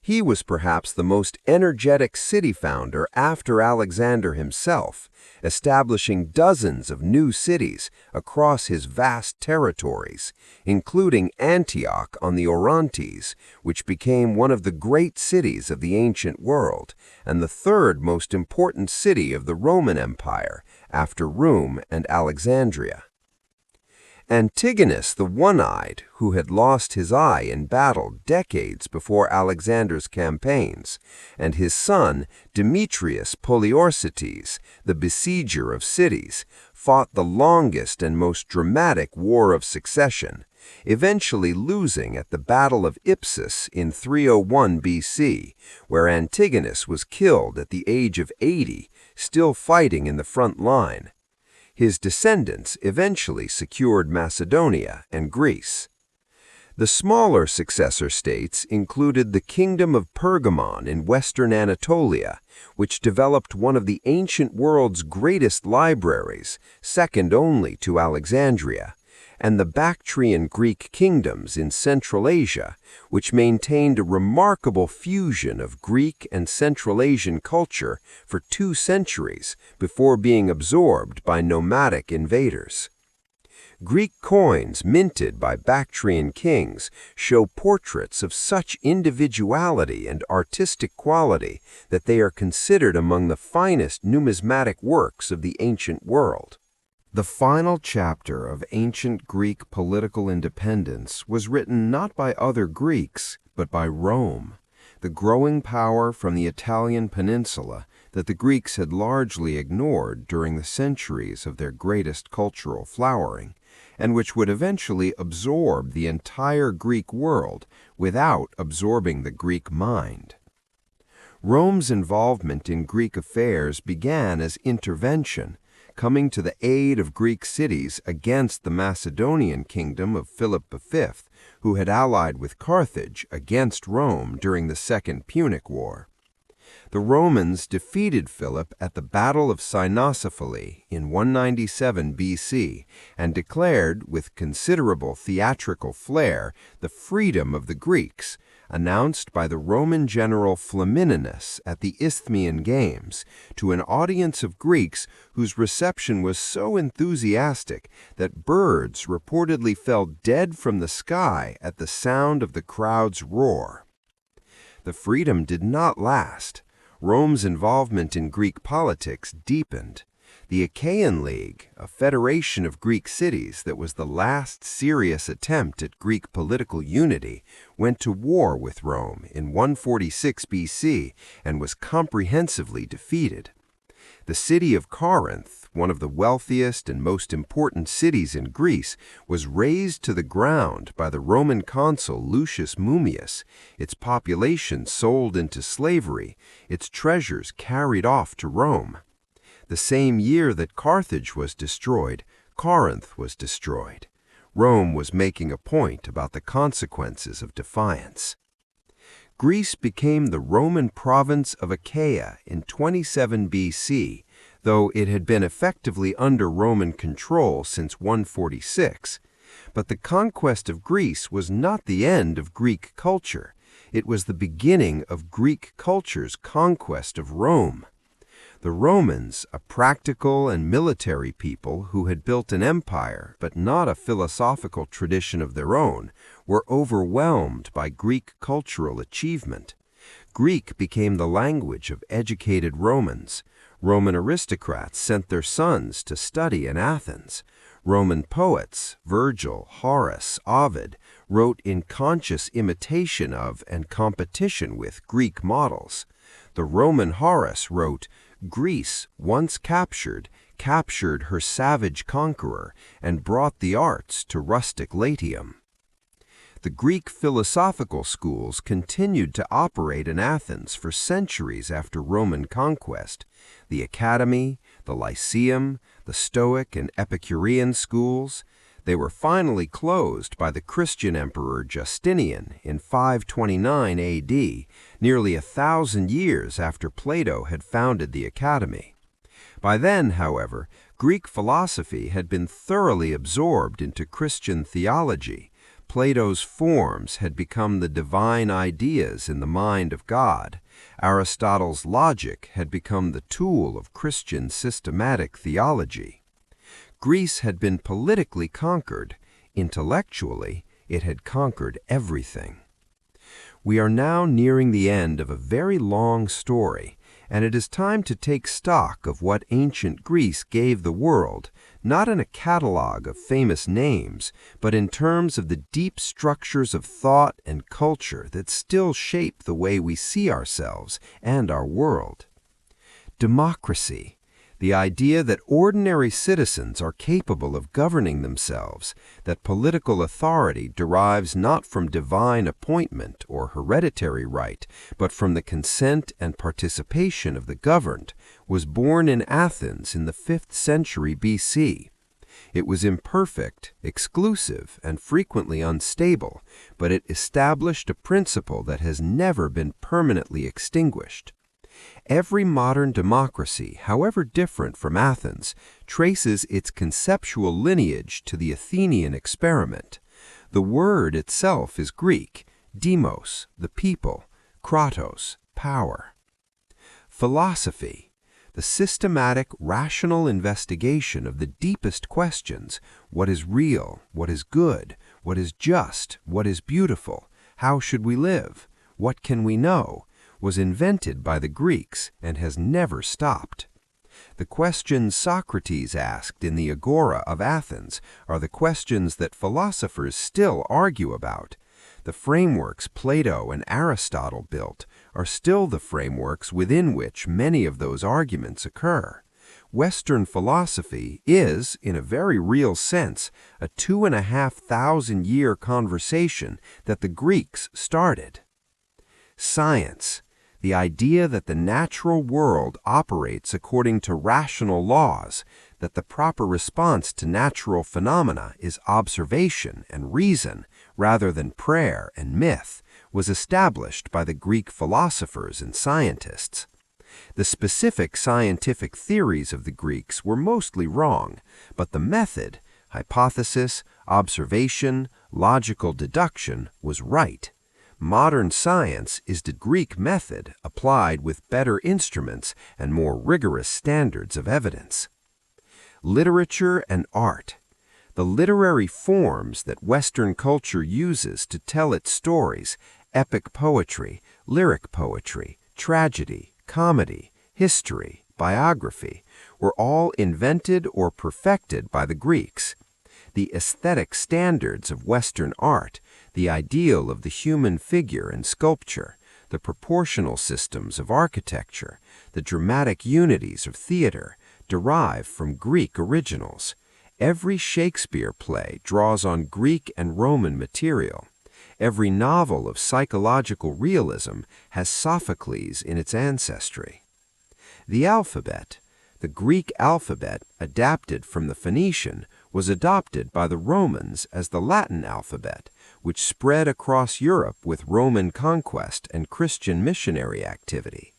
He was perhaps the most energetic city founder after Alexander himself, establishing dozens of new cities across his vast territories, including Antioch on the Orontes, which became one of the great cities of the ancient world, and the 3rd most important city of the Roman Empire after Rome and Alexandria. Antigonus the One-Eyed, who had lost his eye in battle decades before Alexander's campaigns, and his son Demetrius Poliorcetes, the besieger of cities, fought the longest and most dramatic war of succession, eventually losing at the Battle of Ipsus in 301 BC, where Antigonus was killed at the age of 80, still fighting in the front line. His descendants eventually secured Macedonia and Greece. The smaller successor states included the Kingdom of Pergamon in western Anatolia, which developed one of the ancient world's greatest libraries, second only to Alexandria, and the Bactrian Greek kingdoms in Central Asia, which maintained a remarkable fusion of Greek and Central Asian culture for 2 centuries before being absorbed by nomadic invaders. Greek coins minted by Bactrian kings show portraits of such individuality and artistic quality that they are considered among the finest numismatic works of the ancient world. The final chapter of ancient Greek political independence was written not by other Greeks, but by Rome, the growing power from the Italian peninsula that the Greeks had largely ignored during the centuries of their greatest cultural flowering, and which would eventually absorb the entire Greek world without absorbing the Greek mind. Rome's involvement in Greek affairs began as intervention, coming to the aid of Greek cities against the Macedonian kingdom of Philip V, who had allied with Carthage against Rome during the Second Punic War. The Romans defeated Philip at the Battle of Cynoscephaly in 197 BC and declared, with considerable theatrical flair, the freedom of the Greeks, announced by the Roman general Flamininus at the Isthmian Games to an audience of Greeks whose reception was so enthusiastic that birds reportedly fell dead from the sky at the sound of the crowd's roar. The freedom did not last. Rome's involvement in Greek politics deepened. The Achaean League, a federation of Greek cities that was the last serious attempt at Greek political unity, went to war with Rome in 146 BC and was comprehensively defeated. The city of Corinth, one of the wealthiest and most important cities in Greece, was razed to the ground by the Roman consul Lucius Mummius, its population sold into slavery, its treasures carried off to Rome. The same year that Carthage was destroyed, Corinth was destroyed. Rome was making a point about the consequences of defiance. Greece became the Roman province of Achaia in 27 BC, though it had been effectively under Roman control since 146. But the conquest of Greece was not the end of Greek culture. It was the beginning of Greek culture's conquest of Rome. The Romans, a practical and military people who had built an empire but not a philosophical tradition of their own, were overwhelmed by Greek cultural achievement. Greek became the language of educated Romans. Roman aristocrats sent their sons to study in Athens. Roman poets, Virgil, Horace, Ovid, wrote in conscious imitation of and competition with Greek models. The Roman Horace wrote, "Greece, once captured her savage conqueror, and brought the arts to rustic Latium." The Greek philosophical schools continued to operate in Athens for centuries after Roman conquest. The Academy, the Lyceum, the Stoic and Epicurean schools. They were finally closed by the Christian Emperor Justinian in 529 AD, nearly 1,000 years after Plato had founded the Academy. By then, however, Greek philosophy had been thoroughly absorbed into Christian theology. Plato's forms had become the divine ideas in the mind of God. Aristotle's logic had become the tool of Christian systematic theology. Greece had been politically conquered. Intellectually, it had conquered everything. We are now nearing the end of a very long story, and it is time to take stock of what ancient Greece gave the world, not in a catalog of famous names, but in terms of the deep structures of thought and culture that still shape the way we see ourselves and our world. Democracy, the idea that ordinary citizens are capable of governing themselves, that political authority derives not from divine appointment or hereditary right, but from the consent and participation of the governed, was born in Athens in the 5th century BC. It was imperfect, exclusive, and frequently unstable, but it established a principle that has never been permanently extinguished. Every modern democracy, however different from Athens, traces its conceptual lineage to the Athenian experiment. The word itself is Greek, demos, the people, kratos, power. Philosophy, the systematic, rational investigation of the deepest questions: what is real, what is good, what is just, what is beautiful, how should we live, what can we know, was invented by the Greeks and has never stopped. The questions Socrates asked in the Agora of Athens are the questions that philosophers still argue about. The frameworks Plato and Aristotle built are still the frameworks within which many of those arguments occur. Western philosophy is, in a very real sense, a 2,500-year conversation that the Greeks started. Science, the idea that the natural world operates according to rational laws, that the proper response to natural phenomena is observation and reason rather than prayer and myth, was established by the Greek philosophers and scientists. The specific scientific theories of the Greeks were mostly wrong, but the method, hypothesis, observation, logical deduction, was right. Modern science is the Greek method applied with better instruments and more rigorous standards of evidence. Literature and art. The literary forms that Western culture uses to tell its stories, epic poetry, lyric poetry, tragedy, comedy, history, biography, were all invented or perfected by the Greeks. The aesthetic standards of Western art, the ideal of the human figure in sculpture, the proportional systems of architecture, the dramatic unities of theater, derive from Greek originals. Every Shakespeare play draws on Greek and Roman material. Every novel of psychological realism has Sophocles in its ancestry. The alphabet. The Greek alphabet, adapted from the Phoenician, was adopted by the Romans as the Latin alphabet, which spread across Europe with Roman conquest and Christian missionary activity.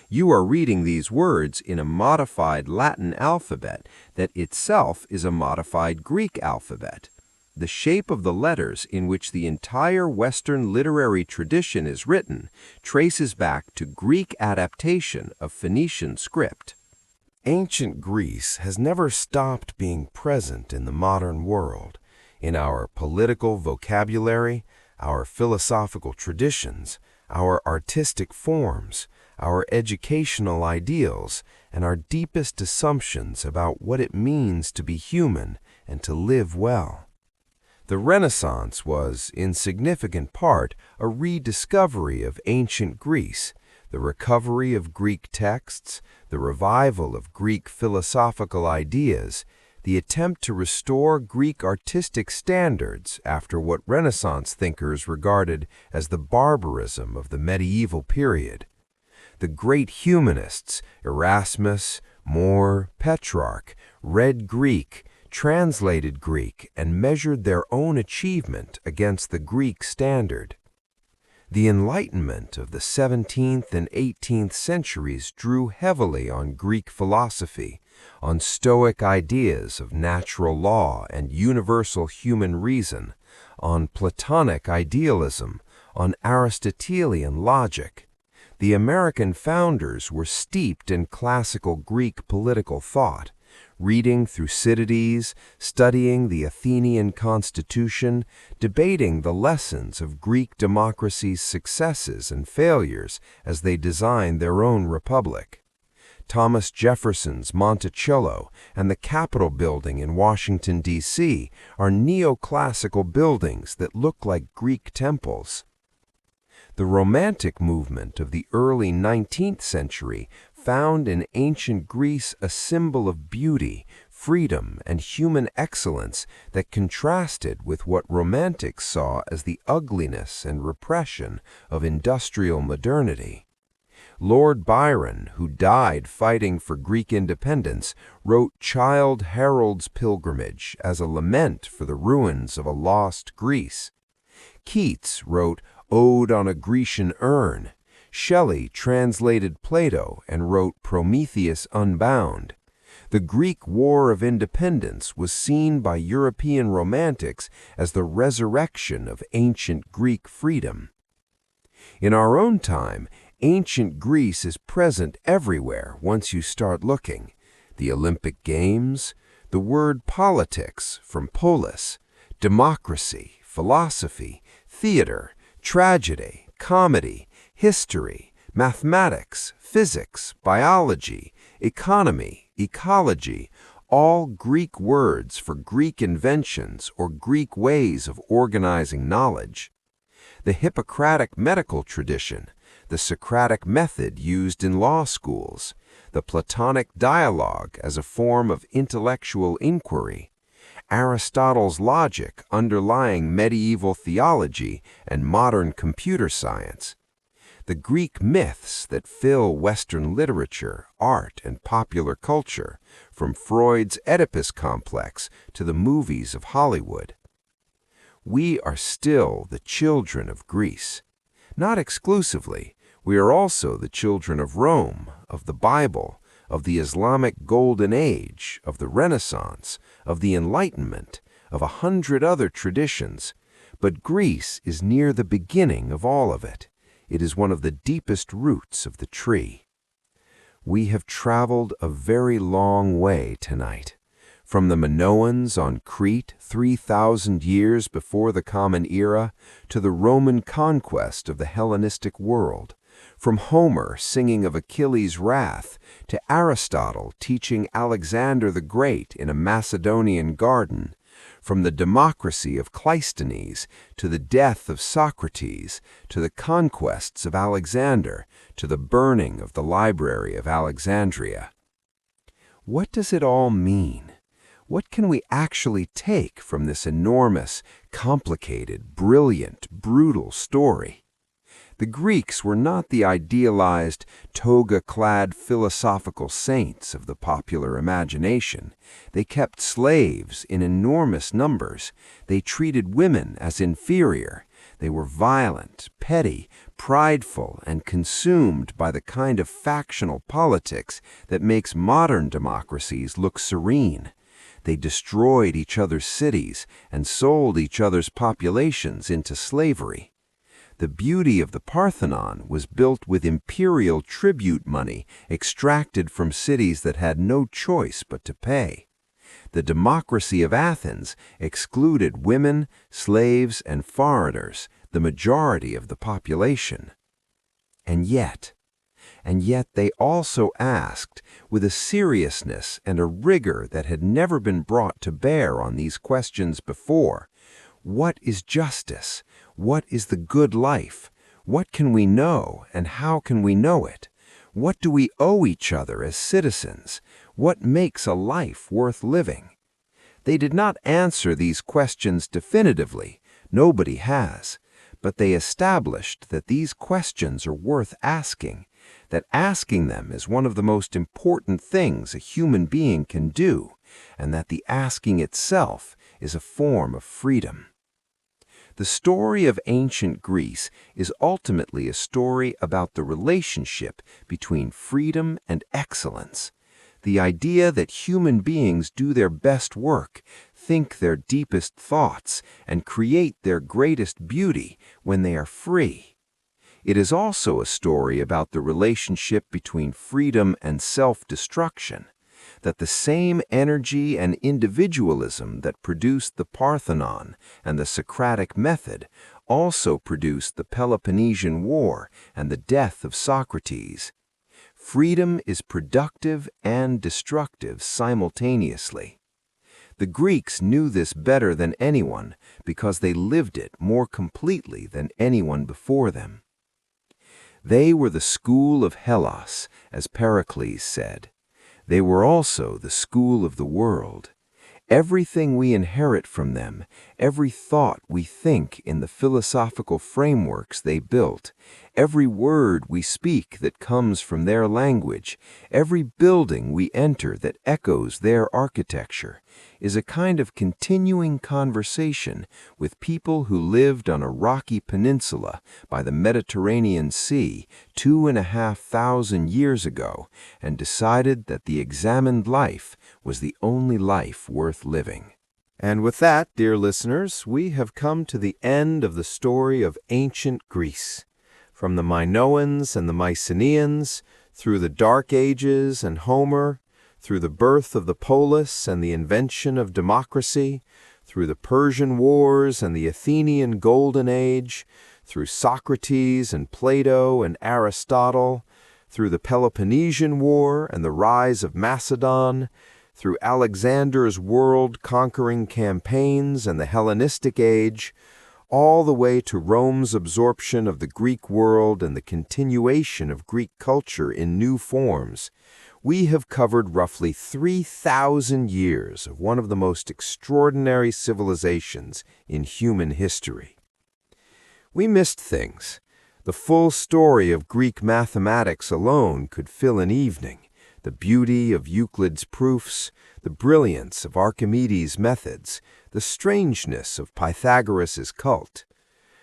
You are reading these words in a modified Latin alphabet that itself is a modified Greek alphabet. The shape of the letters in which the entire Western literary tradition is written traces back to Greek adaptation of Phoenician script. Ancient Greece has never stopped being present in the modern world, in our political vocabulary, our philosophical traditions, our artistic forms, our educational ideals, and our deepest assumptions about what it means to be human and to live well. The Renaissance was, in significant part, a rediscovery of ancient Greece, the recovery of Greek texts, the revival of Greek philosophical ideas, the attempt to restore Greek artistic standards after what Renaissance thinkers regarded as the barbarism of the medieval period. The great humanists, Erasmus, More, Petrarch, read Greek, translated Greek, and measured their own achievement against the Greek standard. The Enlightenment of the 17th and 18th centuries drew heavily on Greek philosophy, on Stoic ideas of natural law and universal human reason, on Platonic idealism, on Aristotelian logic. The American founders were steeped in classical Greek political thought, reading Thucydides, studying the Athenian constitution, debating the lessons of Greek democracy's successes and failures as they designed their own republic. Thomas Jefferson's Monticello and the Capitol building in Washington, D.C. are neoclassical buildings that look like Greek temples. The Romantic movement of the early 19th century found in ancient Greece a symbol of beauty, freedom, and human excellence that contrasted with what Romantics saw as the ugliness and repression of industrial modernity. Lord Byron, who died fighting for Greek independence, wrote Childe Harold's Pilgrimage as a lament for the ruins of a lost Greece. Keats wrote Ode on a Grecian Urn. Shelley translated Plato and wrote Prometheus Unbound. The Greek War of Independence was seen by European romantics as the resurrection of ancient Greek freedom. In our own time, ancient Greece is present everywhere once you start looking. The Olympic Games, the word politics from polis, democracy, philosophy, theater, tragedy, comedy, history, mathematics, physics, biology, economy, ecology, all Greek words for Greek inventions or Greek ways of organizing knowledge. The Hippocratic medical tradition, the Socratic method used in law schools, the Platonic dialogue as a form of intellectual inquiry, Aristotle's logic underlying medieval theology and modern computer science, The Greek myths that fill Western literature, art, and popular culture, from Freud's Oedipus complex to the movies of Hollywood. We are still the children of Greece. Not exclusively, we are also the children of Rome, of the Bible, of the Islamic Golden Age, of the Renaissance, of the Enlightenment, of 100 other traditions. But Greece is near the beginning of all of it. It is one of the deepest roots of the tree. We have traveled a very long way tonight. From the Minoans on Crete 3,000 years before the Common Era to the Roman conquest of the Hellenistic world. From Homer singing of Achilles' wrath to Aristotle teaching Alexander the Great in a Macedonian garden. From the democracy of Cleisthenes to the death of Socrates to the conquests of Alexander to the burning of the Library of Alexandria. What does it all mean? What can we actually take from this enormous, complicated, brilliant, brutal story? The Greeks were not the idealized, toga-clad philosophical saints of the popular imagination. They kept slaves in enormous numbers. They treated women as inferior. They were violent, petty, prideful, and consumed by the kind of factional politics that makes modern democracies look serene. They destroyed each other's cities and sold each other's populations into slavery. The beauty of the Parthenon was built with imperial tribute money extracted from cities that had no choice but to pay. The democracy of Athens excluded women, slaves, and foreigners, the majority of the population. And yet they also asked, with a seriousness and a rigor that had never been brought to bear on these questions before, what is justice? What is the good life? What can we know, and how can we know it? What do we owe each other as citizens? What makes a life worth living? They did not answer these questions definitively. Nobody has. But they established that these questions are worth asking, that asking them is one of the most important things a human being can do, and that the asking itself is a form of freedom. The story of ancient Greece is ultimately a story about the relationship between freedom and excellence. The idea that human beings do their best work, think their deepest thoughts, and create their greatest beauty when they are free. It is also a story about the relationship between freedom and self-destruction, that the same energy and individualism that produced the Parthenon and the Socratic method also produced the Peloponnesian War and the death of Socrates. Freedom is productive and destructive simultaneously. The Greeks knew this better than anyone because they lived it more completely than anyone before them. They were the school of Hellas, as Pericles said. They were also the school of the world. Everything we inherit from them, every thought we think in the philosophical frameworks they built, every word we speak that comes from their language, every building we enter that echoes their architecture, is a kind of continuing conversation with people who lived on a rocky peninsula by the Mediterranean Sea 2,500 years ago and decided that the examined life was the only life worth living. And with that, dear listeners, we have come to the end of the story of ancient Greece. From the Minoans and the Mycenaeans, through the Dark Ages and Homer, through the birth of the polis and the invention of democracy, through the Persian Wars and the Athenian Golden Age, through Socrates and Plato and Aristotle, through the Peloponnesian War and the rise of Macedon, through Alexander's world-conquering campaigns and the Hellenistic Age, all the way to Rome's absorption of the Greek world and the continuation of Greek culture in new forms, we have covered roughly 3,000 years of one of the most extraordinary civilizations in human history. We missed things, The full story of Greek mathematics alone could fill an evening. The beauty of Euclid's proofs, the brilliance of Archimedes' methods, the strangeness of Pythagoras' cult.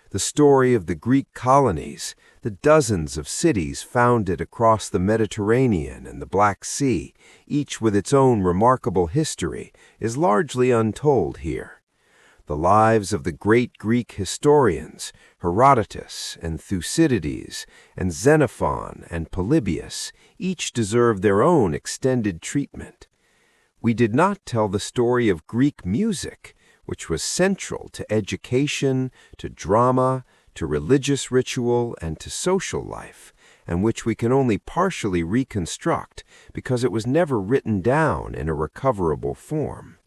The story of the Greek colonies, the dozens of cities founded across the Mediterranean and the Black Sea, each with its own remarkable history, is largely untold here. The lives of the great Greek historians, Herodotus and Thucydides, and Xenophon and Polybius, each deserve their own extended treatment. We did not tell the story of Greek music, which was central to education, to drama, to religious ritual, and to social life, and which we can only partially reconstruct because it was never written down in a recoverable form.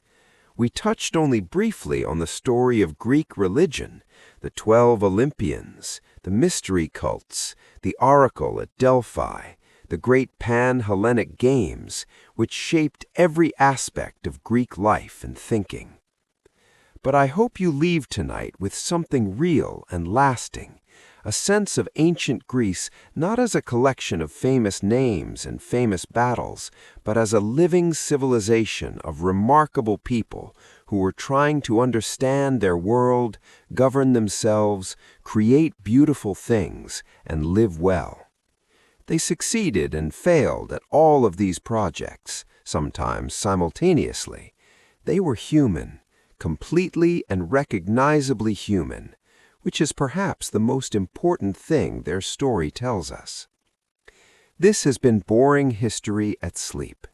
We touched only briefly on the story of Greek religion, the 12 Olympians, the mystery cults, the oracle at Delphi, the great pan-Hellenic games, which shaped every aspect of Greek life and thinking. But I hope you leave tonight with something real and lasting, a sense of ancient Greece not as a collection of famous names and famous battles, but as a living civilization of remarkable people who were trying to understand their world, govern themselves, create beautiful things, and live well. They succeeded and failed at all of these projects, sometimes simultaneously. They were human, completely and recognizably human, which is perhaps the most important thing their story tells us. This has been Boring History at Sleep.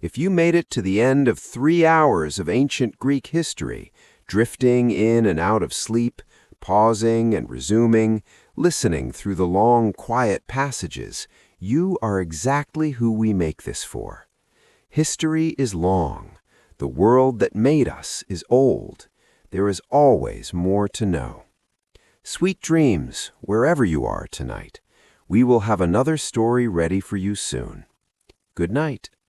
If you made it to the end of 3 hours of ancient Greek history, drifting in and out of sleep, pausing and resuming, listening through the long, quiet passages, you are exactly who we make this for. History is long. The world that made us is old. There is always more to know. Sweet dreams, wherever you are tonight. We will have another story ready for you soon. Good night.